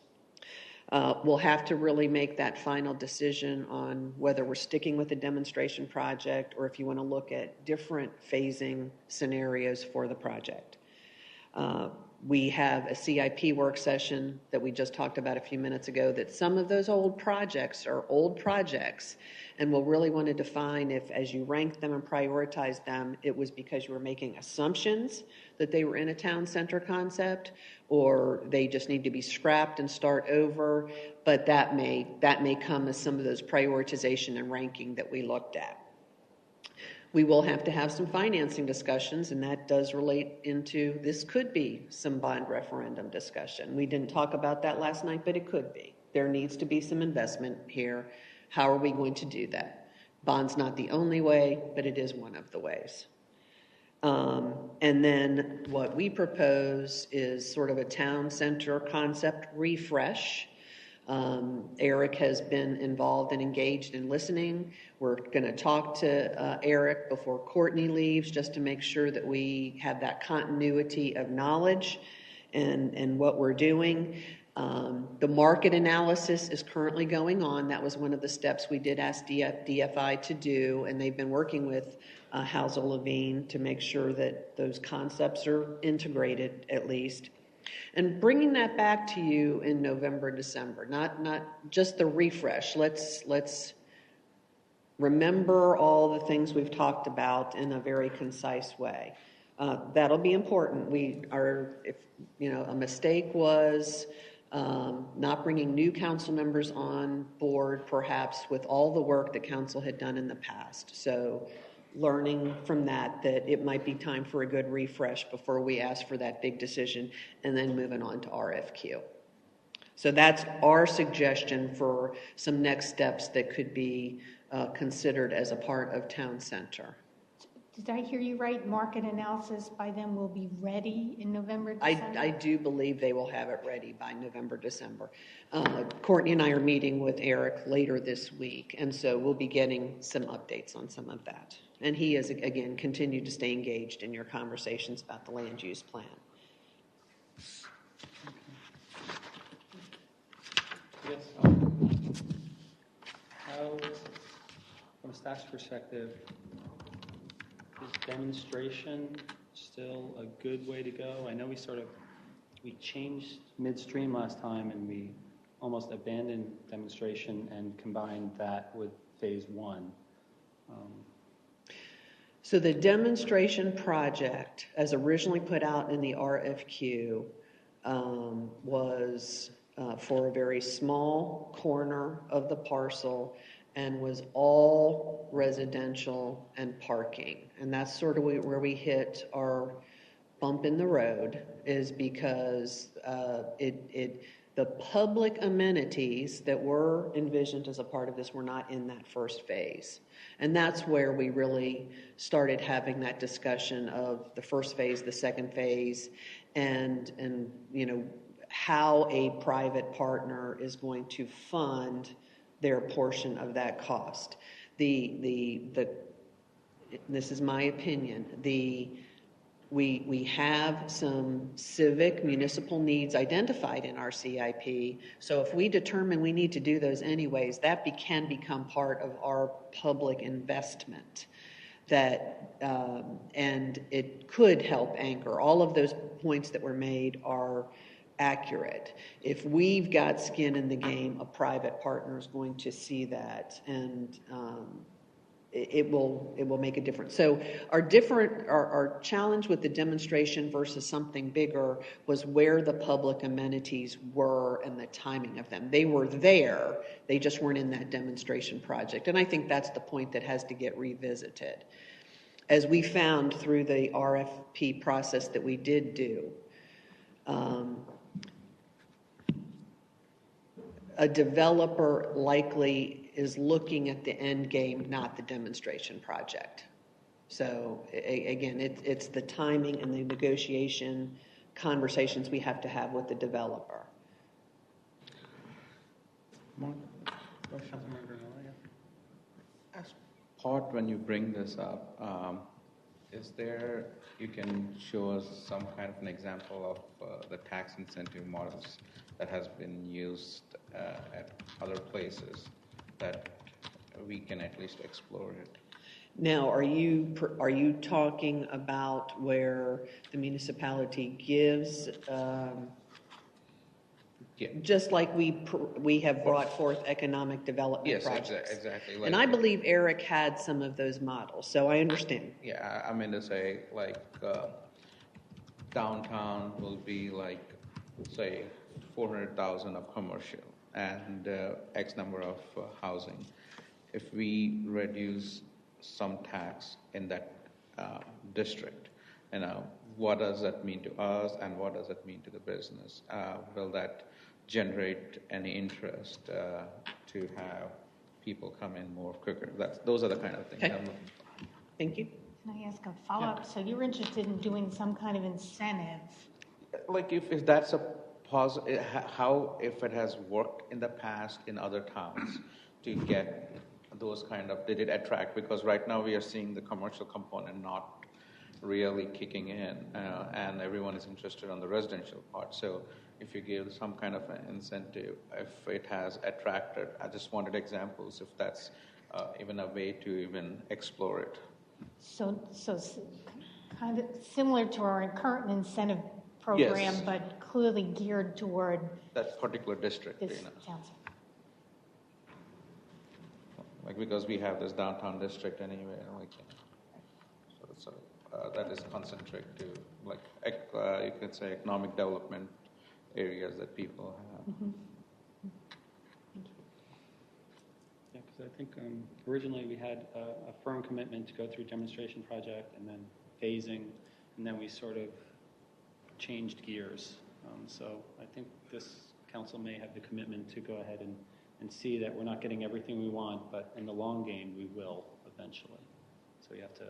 We'll have to really make that final decision on whether we're sticking with a demonstration project or if you want to look at different phasing scenarios for the project. We have a CIP work session that we just talked about a few minutes ago, that some of those old projects are old projects, and we'll really want to define if, as you rank them and prioritize them, it was because you were making assumptions that they were in a town center concept, or they just need to be scrapped and start over. But that may come as some of those prioritization and ranking that we looked at. We will have to have some financing discussions, and that does relate into, this could be some bond referendum discussion. We didn't talk about that last night, but it could be. There needs to be some investment here. How are we going to do that? Bond's not the only way, but it is one of the ways. And then what we propose is sort of a town center concept refresh. Eric has been involved and engaged in listening. We're going to talk to Eric before Courtney leaves, just to make sure that we have that continuity of knowledge and what we're doing. The market analysis is currently going on. That was one of the steps we did ask DFI to do, and they've been working with Housel Levine to make sure that those concepts are integrated at least. And bringing that back to you in November, December, not just the refresh. Let's remember all the things we've talked about in a very concise way. That'll be important. A mistake was not bringing new council members on board, perhaps with all the work that council had done in the past. So learning from that it might be time for a good refresh before we ask for that big decision, and then moving on to RFQ. So that's our suggestion for some next steps that could be considered as a part of town center. Did I hear you right? Market analysis by then will be ready in November, December? I do believe they will have it ready by November, December. Courtney and I are meeting with Eric later this week, and so we'll be getting some updates on some of that. And he has, again, continued to stay engaged in your conversations about the land use plan. Yes. How, from a staff's perspective, is demonstration still a good way to go? I know we changed midstream last time, and we almost abandoned demonstration and combined that with phase one. So the demonstration project, as originally put out in the RFQ, was for a very small corner of the parcel and was all residential and parking. And that's sort of where we hit our bump in the road, is because the public amenities that were envisioned as a part of this were not in that first phase. And that's where we really started having that discussion of the first phase, the second phase, and how a private partner is going to fund their portion of that cost. The this is my opinion, we have some civic municipal needs identified in our CIP. So if we determine we need to do those anyways, that can become part of our public investment. And it could help anchor. All of those points that were made are accurate. If we've got skin in the game, a private partner is going to see that, and it will make a difference. So our challenge with the demonstration versus something bigger was where the public amenities were and the timing of them. They were there, they just weren't in that demonstration project. And I think that's the point that has to get revisited. As we found through the RFP process that we did do, a developer likely is looking at the end game, not the demonstration project. So again, it's the timing and the negotiation conversations we have to have with the developer. As part when you bring this up, is there, you can show us some kind of an example of the tax incentive models that has been used at other places that we can at least explore it? Now, are you talking about where the municipality gives, just like we have brought forth economic development projects? Yes, exactly. And I believe Eric had some of those models, so I understand. Yeah, I mean to say, like, downtown will be like, say, 400,000 of commercial and X number of housing. If we reduce some tax in that district, what does that mean to us and what does it mean to the business? Will that generate any interest to have people come in more quicker? Those are the kind of things I'm looking for. Thank you. Can I ask a follow-up? So you're interested in doing some kind of incentive? Like if that's a positive, how, if it has worked in the past in other towns to get those kind of, did it attract? Because right now we are seeing the commercial component not really kicking in, and everyone is interested on the residential part. So if you give some kind of an incentive, if it has attracted, I just wanted examples if that's even a way to even explore it. So kind of similar to our current incentive program, Yes. but clearly geared toward that particular district. this council. Like, because we have this downtown district anyway, so that is concentric to, like, you could say economic development areas that people have. Mm-hmm. Yeah, because I think originally we had a firm commitment to go through demonstration project and then phasing, and then we sort of changed gears. So I think this council may have the commitment to go ahead and see that we're not getting everything we want, but in the long game, we will eventually. So we have to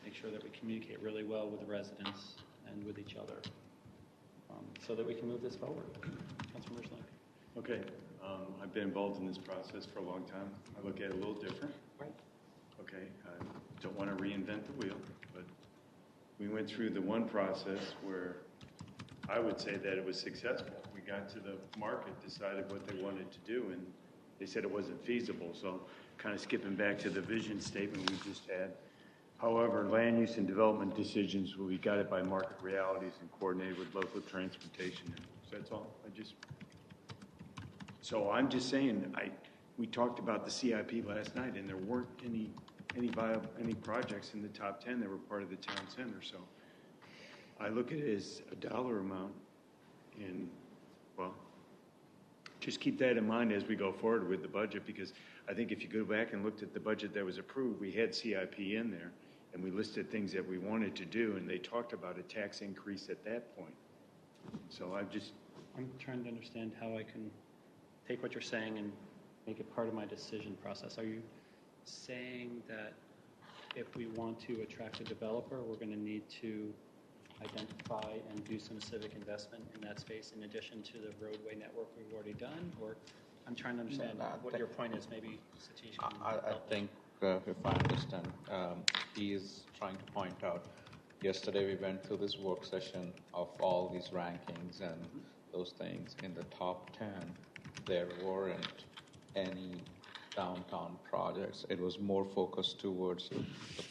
make sure that we communicate really well with the residents and with each other so that we can move this forward. Councilmember Schlenk. Okay. I've been involved in this process for a long time. I look at it a little different. Right. Okay. I don't want to reinvent the wheel, but we went through the one process where I would say that it was successful. We got to the market, decided what they wanted to do, and they said it wasn't feasible. So kind of skipping back to the vision statement we just had. However, land use and development decisions, we got it by market realities and coordinated with local transportation. So that's all. So I'm just saying, we talked about the CIP last night, and there weren't any projects in the top 10 that were part of the town center. So I look at it as a dollar amount, and well, just keep that in mind as we go forward with the budget, because I think if you go back and looked at the budget that was approved, we had CIP in there, and we listed things that we wanted to do, and they talked about a tax increase at that point. So I'm trying to understand how I can take what you're saying and make it part of my decision process. Are you saying that if we want to attract a developer, we're going to need to identify and do some civic investment in that space in addition to the roadway network we've already done? Or I'm trying to understand what your point is. Maybe Satish can I think if I understand. He is trying to point out, yesterday we went through this work session of all these rankings and those things. In the top 10, there weren't any downtown projects. It was more focused towards the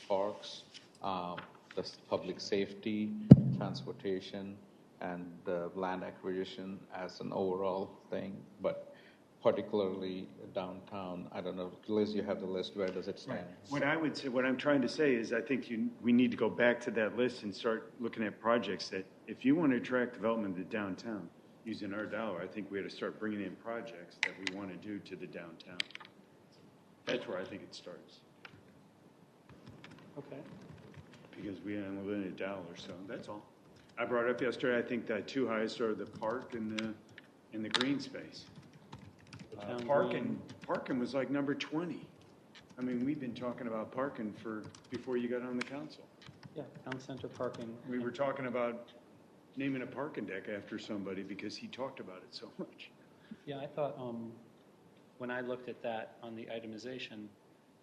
parks, the public safety, transportation, and the land acquisition as an overall thing. But particularly downtown, I don't know, Liz, you have the list. Where does it stand? What I would say, what I'm trying to say is I think we need to go back to that list and start looking at projects that, if you want to attract development to downtown using our dollar, I think we had to start bringing in projects that we want to do to the downtown. That's where I think it starts. Okay. Because we have a limited dollar, so that's all. I brought up yesterday, I think the two highest are the park and the green space. Parking was like number 20. I mean, we've been talking about parking before you got on the council. Yeah, town center parking. We were talking about naming a parking deck after somebody because he talked about it so much. Yeah, I thought when I looked at that on the itemization,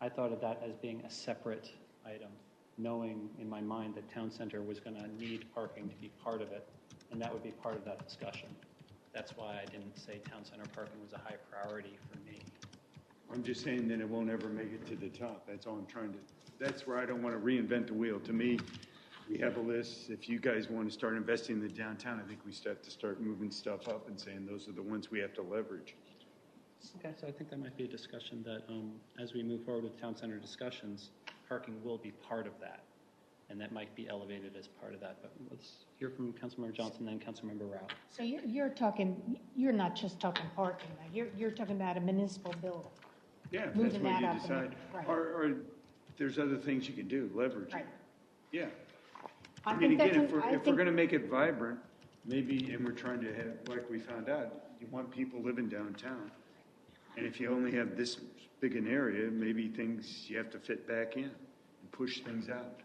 I thought of that as being a separate item, knowing in my mind that town center was going to need parking to be part of it, and that would be part of that discussion. That's why I didn't say town center parking was a high priority for me. I'm just saying that it won't ever make it to the top. That's all I'm trying to, that's where I don't want to reinvent the wheel. To me, we have a list. If you guys want to start investing in the downtown, I think we have to start moving stuff up and saying those are the ones we have to leverage. Okay, so I think that might be a discussion that as we move forward with town center discussions, parking will be part of that. And that might be elevated as part of that. But let's hear from Councilmember Johnson, then Councilmember Rao. So you're not just talking parking, you're talking about a municipal building. Yeah, Moving that's what that you up decide. right. Or there's other things you can do, leverage Right. it. Yeah. I I mean, think again, that's if we're going to make it vibrant, maybe, and we're trying to have, like we found out, you want people living downtown. And if you only have this big an area, maybe things you have to fit back in and push things out.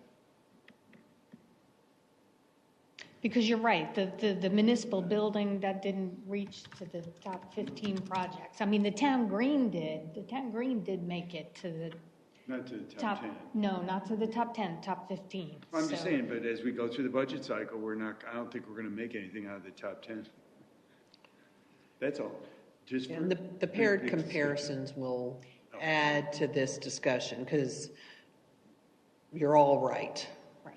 Because you're right, the municipal building, that didn't reach to the top 15 projects. I mean, the town green did. The town green did make it to the Not to the top 10. No, not to the top 10, top 15. I'm just saying, but as we go through the budget cycle, I don't think we're going to make anything out of the top 10. That's all. Just And the paired comparisons will add to this discussion because you're all right.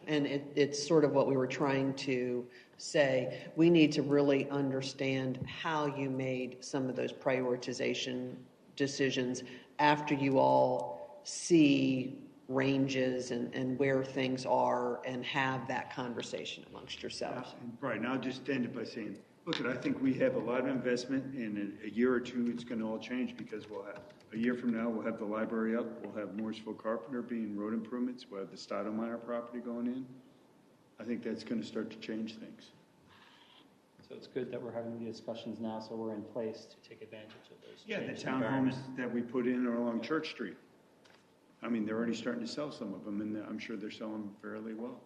And it's sort of what we were trying to say. We need to really understand how you made some of those prioritization decisions after you all see ranges and where things are and have that conversation amongst yourselves. Right, and I'll just end it by saying, look, I think we have a lot of investment. In a year or two, it's going to all change because we'll have, a year from now, we'll have the library up. We'll have Morrisville Carpenter being road improvements. We'll have the Stoudemire property going in. I think that's going to start to change things. So it's good that we're having the discussions now so we're in place to take advantage of those. Yeah, the changed townhomes environment. that we put in are along Church Street. I mean, they're already starting to sell some of them, and I'm sure they're selling them fairly well.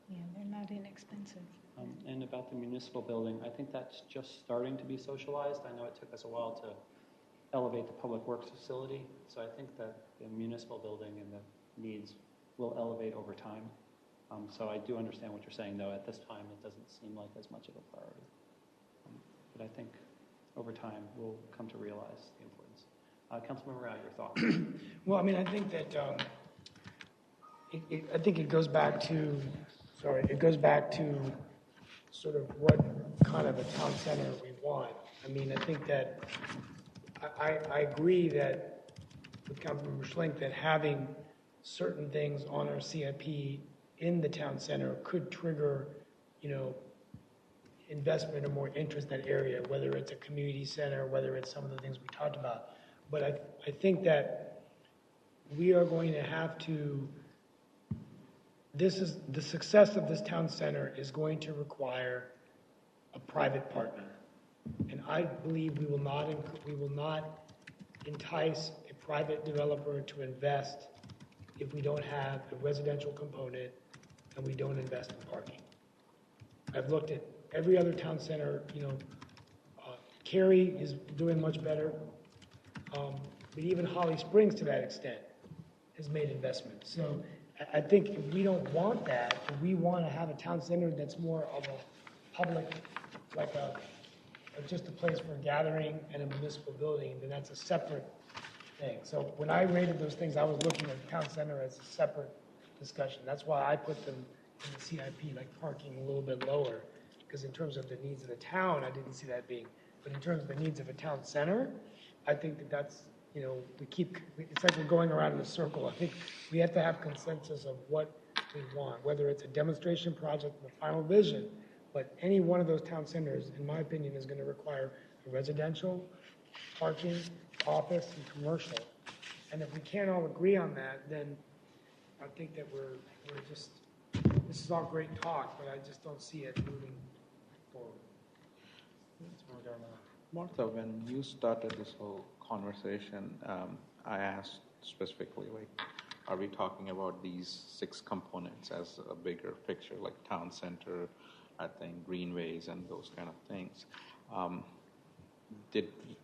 Yeah, they're not inexpensive. And about the municipal building, I think that's just starting to be socialized. I know it took us a while to elevate the public works facility, so I think that the municipal building and the needs will elevate over time. So I do understand what you're saying, though. At this time, it doesn't seem like as much of a priority. But I think over time, we'll come to realize the importance. Councilmember Rao, your thoughts? Well, I mean, I think that I think it goes back to, sort of what kind of a town center we want. I mean, I think that I agree that with Councilmember Schlink that having certain things on our CIP in the town center could trigger, investment or more interest in that area, whether it's a community center, whether it's some of the things we talked about. But I think that we are going to have to, the success of this town center is going to require a private partner. And I believe we will not entice a private developer to invest if we don't have a residential component and we don't invest in parking. I've looked at every other town center, Cary is doing much better, but even Holly Springs to that extent has made investments. So I think if we don't want that, if we want to have a town center that's more of a public, like just a place for a gathering and a municipal building, then that's a separate thing. So when I rated those things, I was looking at the town center as a separate discussion. That's why I put them in the CIP, like parking a little bit lower, because in terms of the needs of the town, I didn't see that being. But in terms of the needs of a town center, I think that that's, it's like we're going around in a circle. I think we have to have consensus of what we want, whether it's a demonstration project, the final vision, but any one of those town centers, in my opinion, is going to require a residential, parking, office, and commercial. And if we can't all agree on that, then I think that we're just, this is all great talk, but I just don't see it moving forward. Martha, when you started this whole conversation, I asked specifically, like, are we talking about these 6 components as a bigger picture, like town center, I think greenways and those kind of things?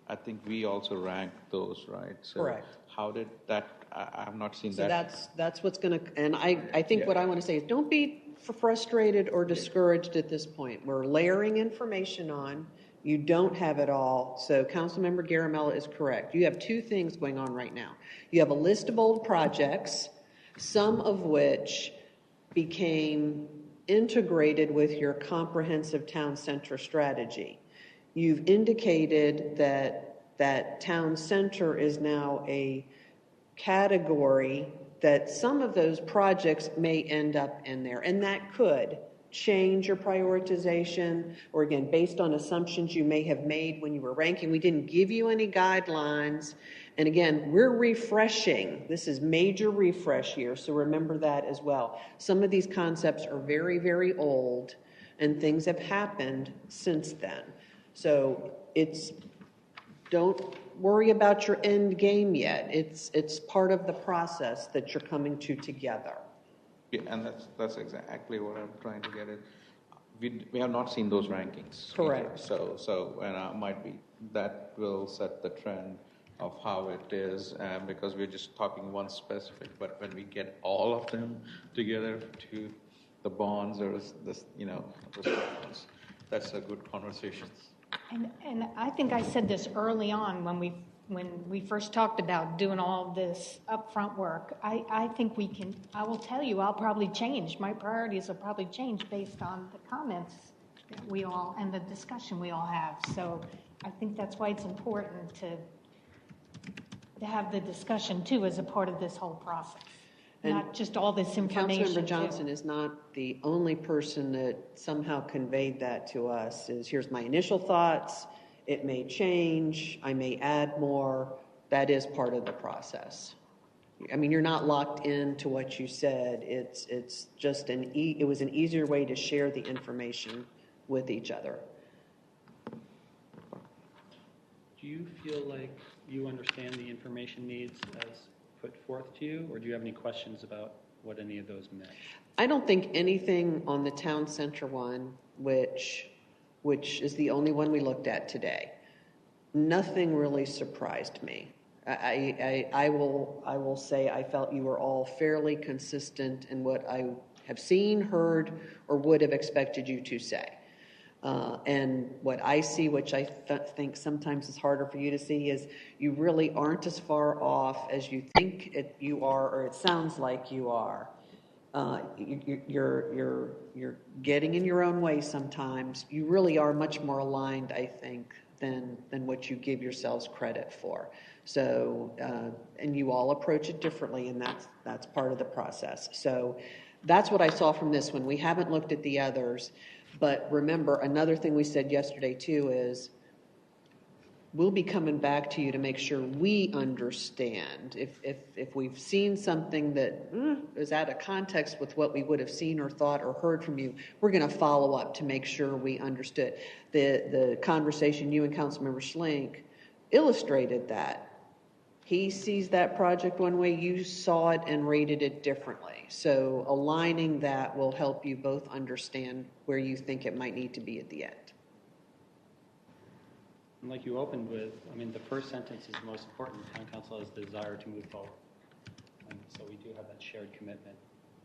I think we also ranked those, right? So Correct. How did that? I have not seen So that. that's what's going to, and I think what I want to say is don't be frustrated or discouraged at this point. We're layering information on. You don't have it all. So Councilmember Garamella is correct. You have 2 things going on right now. You have a list of old projects, some of which became integrated with your comprehensive town center strategy. You've indicated that town center is now a category that some of those projects may end up in there, and that could change your prioritization, or again, based on assumptions you may have made when you were ranking. We didn't give you any guidelines, and again, we're refreshing. This is major refresh year, so remember that as well. Some of these concepts are very, very old, and things have happened since then. So don't worry about your end game yet. It's part of the process that you're coming to together. Yeah, and that's exactly what I'm trying to get at. We have not seen those rankings. Correct. Either. So and might be that will set the trend of how it is, because we're just talking one specific. But when we get all of them together to the bonds or this, that's a good conversation. And I think I said this early on when we first talked about doing all this upfront work. I think I will tell you, I'll probably change. My priorities will probably change based on the comments that we all, and the discussion we all have. So I think that's why it's important to have the discussion too as a part of this whole process. And not just all this information. Councilmember Johnson is not the only person that somehow conveyed that to us. Here's my initial thoughts. It may change. I may add more. That is part of the process. I mean, you're not locked into what you said. It's just it was an easier way to share the information with each other. Do you feel like you understand the information needs as put forth to you, or do you have any questions about what any of those meant? I don't think anything on the town center one, which is the only one we looked at today, nothing really surprised me. I will say I felt you were all fairly consistent in what I have seen, heard, or would have expected you to say. And what I see, which I think sometimes is harder for you to see, is you really aren't as far off as you think you are, or it sounds like you are. You're getting in your own way sometimes. You really are much more aligned, I think, than what you give yourselves credit for. So, and you all approach it differently, and that's part of the process. So that's what I saw from this one. We haven't looked at the others. But remember, another thing we said yesterday, too, is we'll be coming back to you to make sure we understand. If we've seen something that is out of context with what we would have seen or thought or heard from you, we're going to follow up to make sure we understood. The conversation you and Councilmember Schlink illustrated that. He sees that project one way, you saw it and rated it differently. So aligning that will help you both understand where you think it might need to be at the end. And like you opened with, I mean, the first sentence is the most important. Town council has the desire to move forward. And so do have that shared commitment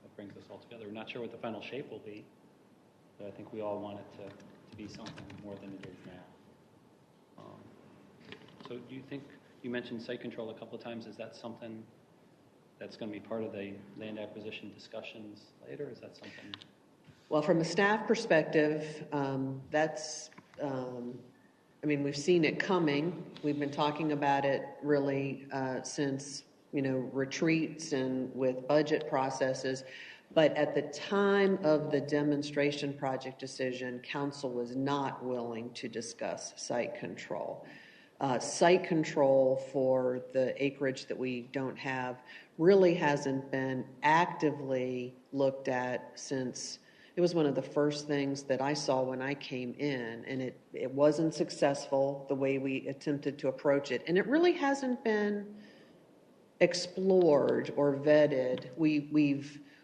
that brings us all together. We're not sure what the final shape will be, but I think we all want it to be something more than it is now. So do you think, you mentioned site control a couple of times, is that something that's going to be part of the land acquisition discussions later? Is that something? Well, from a staff perspective, that's, I mean, we've seen it coming. We've been talking about it really since, retreats and with budget processes. But at the time of the demonstration project decision, council was not willing to discuss site control. Site control for the acreage that we don't have really hasn't been actively looked at since it was one of the first things that I saw when I came in, and it wasn't successful the way we attempted to approach it, and it really hasn't been explored or vetted.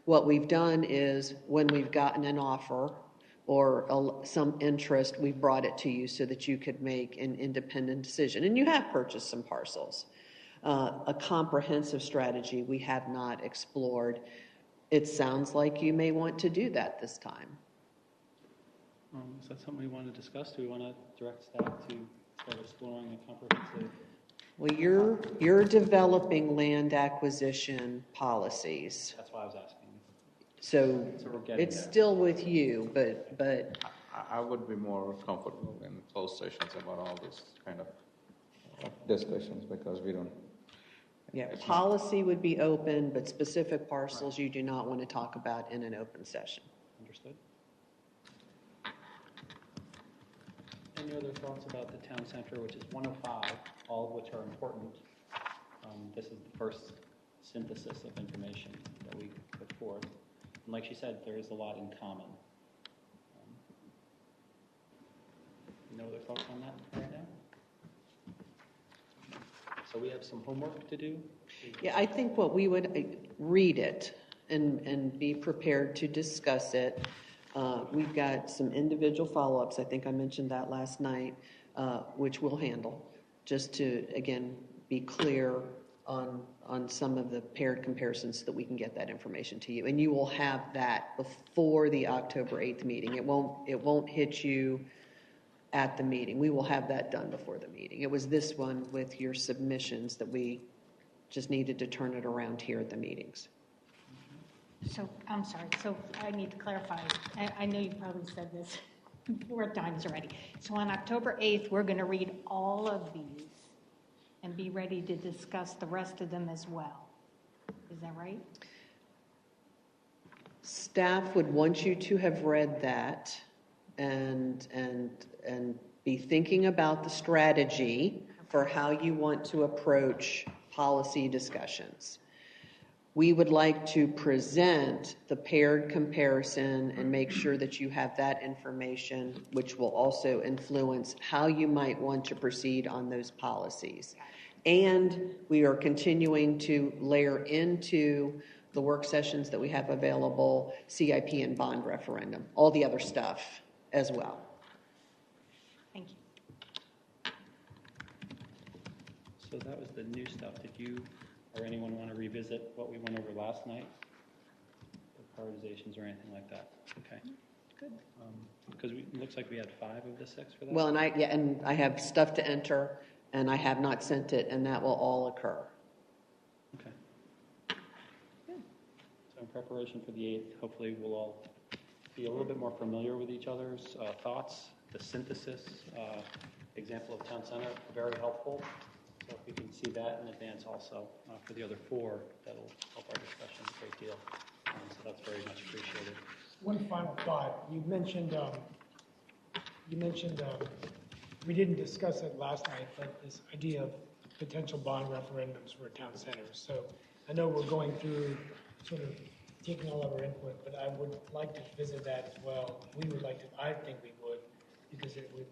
What we've done is when we've gotten an offer or some interest, we've brought it to you so that you could make an independent decision, and you have purchased some parcels. A comprehensive strategy we have not explored. It sounds like you may want to do that this time. Is that something we want to discuss? Do we want to direct staff to start exploring a comprehensive? Well, you're developing land acquisition policies. That's why I was asking. So we're it's there. still with you, but I would be more comfortable in closed sessions about all this kind of discussions because we don't. yeah, policy would be open, but specific parcels you do not want to talk about in an open session. Understood. Any other thoughts about the town center, which is 105, all of which are important? This is the first synthesis of information that we put forth. And like she said, there is a lot in common. No other thoughts on that right now? So we have some homework to do? Yeah, I think what we would read it and be prepared to discuss it. We've got some individual follow-ups. I think I mentioned that last night, which we'll handle, just to, again, be clear on some of the paired comparisons so that we can get that information to you. And you will have that before the October 8th meeting. It won't hit you at the meeting. We will have that done before the meeting. It was this one with your submissions that we just needed to turn it around here at the meetings. So, I'm sorry, so I need to clarify. I know you've probably said this 4 times already. So on October 8th, we're going to read all of these and be ready to discuss the rest of them as well. Is that right? Staff would want you to have read that and be thinking about the strategy for how you want to approach policy discussions. We would like to present the paired comparison and make sure that you have that information, which will also influence how you might want to proceed on those policies. And we are continuing to layer into the work sessions that we have available, CIP and bond referendum, all the other stuff as well. Thank you. So that was the new stuff. Did you or anyone want to revisit what we went over last night? The prioritizations or anything like that? Okay. Good. Because it looks like we had 5 of the 6 for that. Well, and I have stuff to enter, and I have not sent it, and that will all occur. Okay. Good. So in preparation for the 8th, hopefully we'll all be a little bit more familiar with each other's thoughts. The synthesis example of town center, very helpful. So if we can see that in advance also for the other 4, that'll help our discussion a great deal. So that's very much appreciated. One final thought. You mentioned we didn't discuss it last night, but this idea of potential bond referendums for town centers. So I know we're going through sort of taking all of our input, but I would like to visit that as well. We would like to, I think we would, because it would.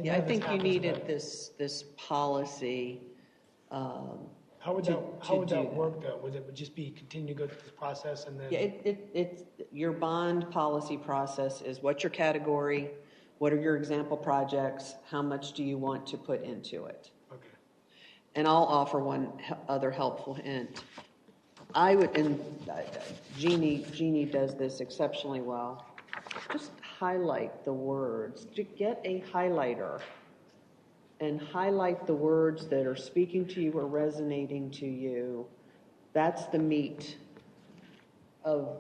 Yeah, I think you needed this policy. How would that work though? Would it just be continue to go through this process and then? Yeah, it's your bond policy process is what's your category, what are your example projects, how much do you want to put into it? Okay. And I'll offer one other helpful hint. I would, and Jeannie does this exceptionally well. Just highlight the words. Get a highlighter and highlight the words that are speaking to you or resonating to you. That's the meat of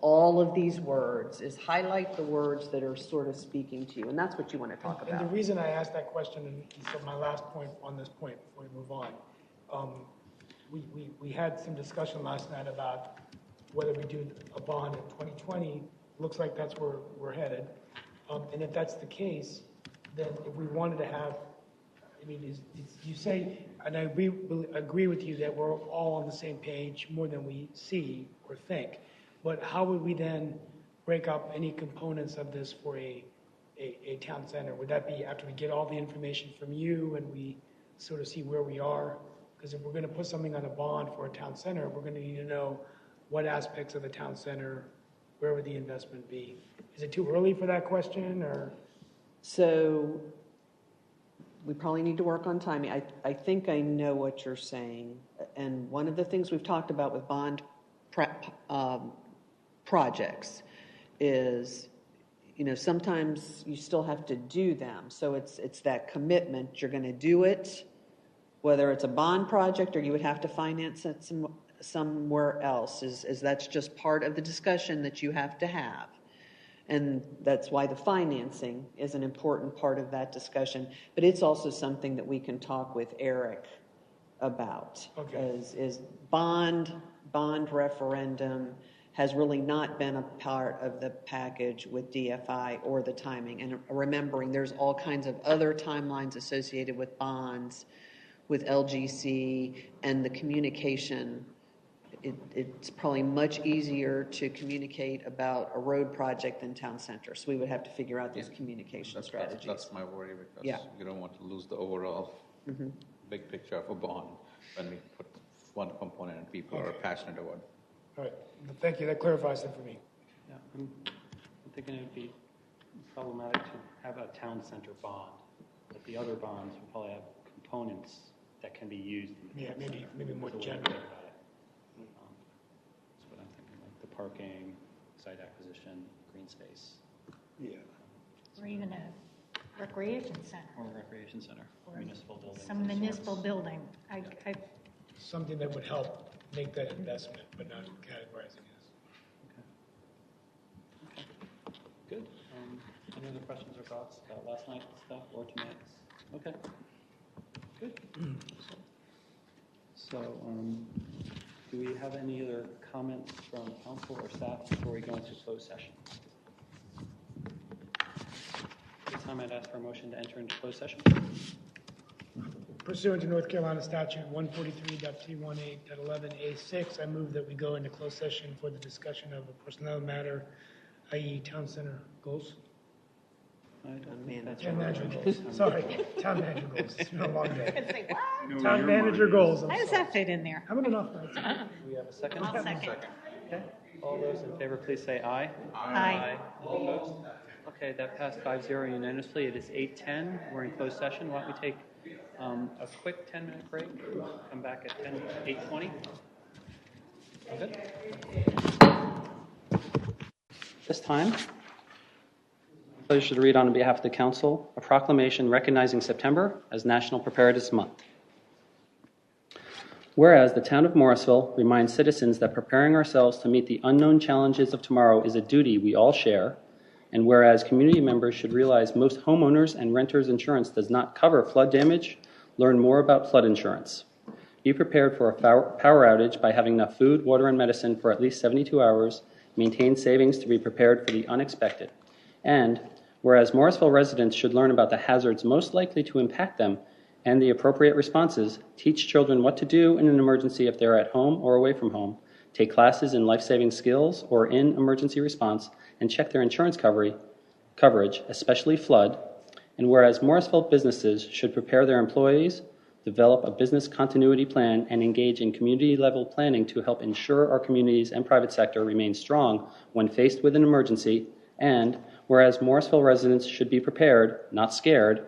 all of these words, is highlight the words that are sort of speaking to you, and that's what you want to talk about. And the reason I asked that question, and so my last point on this point before we move on, we had some discussion last night about whether we do a bond in 2020. Looks like that's where we're headed. And if that's the case, then if we wanted to have, I mean, you say, and I agree with you that we're all on the same page more than we see or think, but how would we then break up any components of this for a town center? Would that be after we get all the information from you and we sort of see where we are? Because if we're going to put something on a bond for a town center, we're going to need to know what aspects of the town center, where would the investment be? Is it too early for that question, or? So we probably need to work on timing. I think I know what you're saying. And one of the things we've talked about with bond projects is, you know, sometimes you still have to do them. So it's that commitment. You're going to do it, whether it's a bond project or you would have to finance it somewhere else. Is that's just part of the discussion that you have to have. And that's why the financing is an important part of that discussion. But it's also something that we can talk with Eric about. Okay. Is bond referendum has really not been a part of the package with DFI or the timing. And remembering there's all kinds of other timelines associated with bonds, with LGC, and the communication. It's probably much easier to communicate about a road project than town center. So we would have to figure out these communication strategies. That's my worry, because you don't want to lose the overall big picture of a bond when we put one component and people are passionate about it. All right. Thank you. That clarifies it for me. Yeah, I'm thinking it would be problematic to have a town center bond, but the other bonds will probably have components that can be used. Yeah, maybe more general. That's what I'm thinking, like the parking, site acquisition, green space. Yeah. Or even a recreation center. Or a recreation center, or municipal building. Some municipal building. Something that would help make that investment, but not categorizing it. Okay. Good. Any other questions or thoughts about last night's stuff or tonight's? Okay. Good. So, do we have any other comments from council or staff before we go into closed session? This time I'd ask for a motion to enter into closed session. Pursuant to North Carolina Statute 143.T18.11A6, I move that we go into closed session for the discussion of a personnel matter, i.e. town center goals. Town manager goals. Sorry, town manager goals. It's been a long day. Town manager goals. How does that fit in there? Having enough nights. Do we have a second? I'll second. Okay. All those in favor, please say aye. Aye. All opposed? Okay, that passed 5-0 unanimously. It is 8:10. We're in closed session. Why don't we take a quick 10-minute break? Come back at 8:20. Good. This time, pleasure to read on behalf of the council a proclamation recognizing September as National Preparedness Month. Whereas the town of Morrisville reminds citizens that preparing ourselves to meet the unknown challenges of tomorrow is a duty we all share, and whereas community members should realize most homeowners and renters insurance does not cover flood damage, learn more about flood insurance. Be prepared for a power outage by having enough food, water, and medicine for at least 72 hours. Maintain savings to be prepared for the unexpected. And whereas Morrisville residents should learn about the hazards most likely to impact them and the appropriate responses, teach children what to do in an emergency if they're at home or away from home, take classes in life-saving skills or in emergency response, and check their insurance coverage, especially flood. And whereas Morrisville businesses should prepare their employees, develop a business continuity plan, and engage in community-level planning to help ensure our communities and private sector remain strong when faced with an emergency. And whereas Morrisville residents should be prepared, not scared,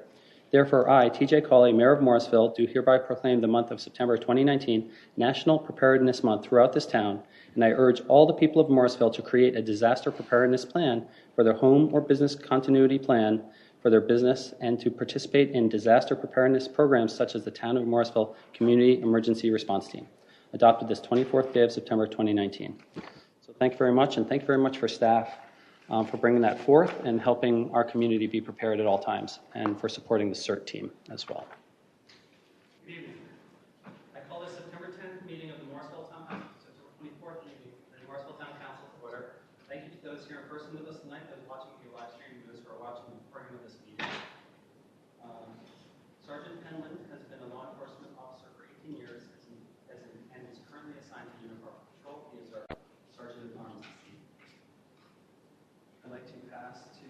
Therefore, I, TJ Cawley, Mayor of Morrisville, do hereby proclaim the month of September 2019 National Preparedness Month throughout this town, and I urge all the people of Morrisville to create a disaster preparedness plan for their home or business continuity plan for their business and to participate in disaster preparedness programs such as the Town of Morrisville Community Emergency Response Team, adopted this 24th day of September 2019. So thank you very much, and thank you very much for staff for bringing that forth and helping our community be prepared at all times, and for supporting the CERT team as well. Good evening. I call this September 10th meeting of the Morrisville Town Council, September 24th meeting of the Morrisville Town Council to order. Thank you to those here in person with us tonight, those watching via live stream, and those who are watching the recording of this meeting. Sergeant Penland has been a law enforcement officer for 18 years and is currently assigned to Uniform Patrol. He is our Sergeant at Arms. I'd like to pass to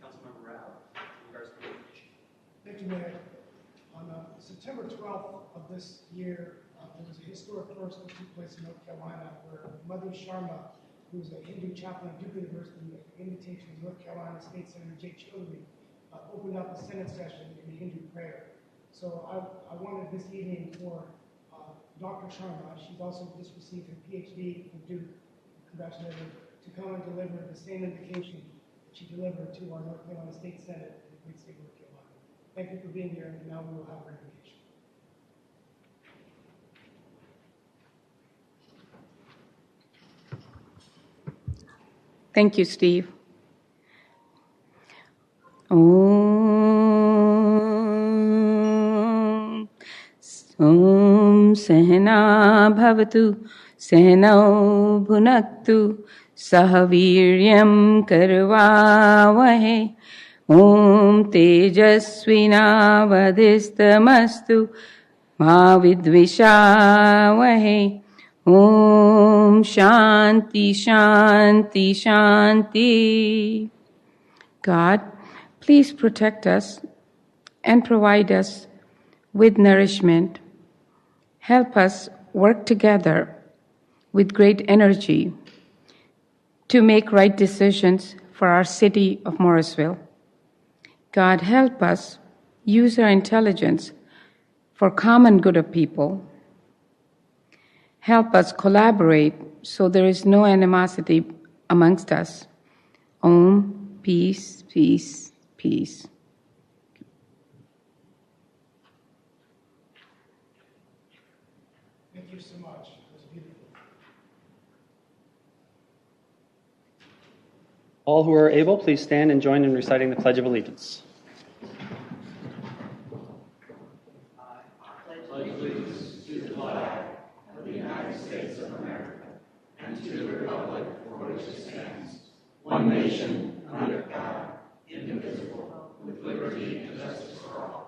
Councilmember Rao in regards to the invitation. Thank you, Mayor. On September 12th of this year, there was a historic first that took place in North Carolina where Mother Sharma, who is a Hindu chaplain at Duke University, at the invitation of North Carolina State Senator Jay Children, opened up the Senate session in a Hindu prayer. So I wanted this evening for Dr. Sharma, she's also just received her PhD from Duke, congratulations, to come and deliver the same invocation that she delivered to our North Carolina State Senate in the great state of North Carolina. Thank you for being here, and now we will have our invocation. Thank you, Steve. Om Sehna Bhavatu Sehnau Bhunaktu Sahaviryam Karvavahe Om Tejasvinavadistamastu Ma Vidvishavahe Om Shanti Shanti Shanti. God, please protect us and provide us with nourishment. Help us work together with great energy to make right decisions for our city of Morrisville. God, help us use our intelligence for common good of people. Help us collaborate so there is no animosity amongst us. Om, peace, peace, peace. Thank you so much. It was beautiful. All who are able, please stand and join in reciting the Pledge of Allegiance. One nation, under God, indivisible, with liberty and justice for all.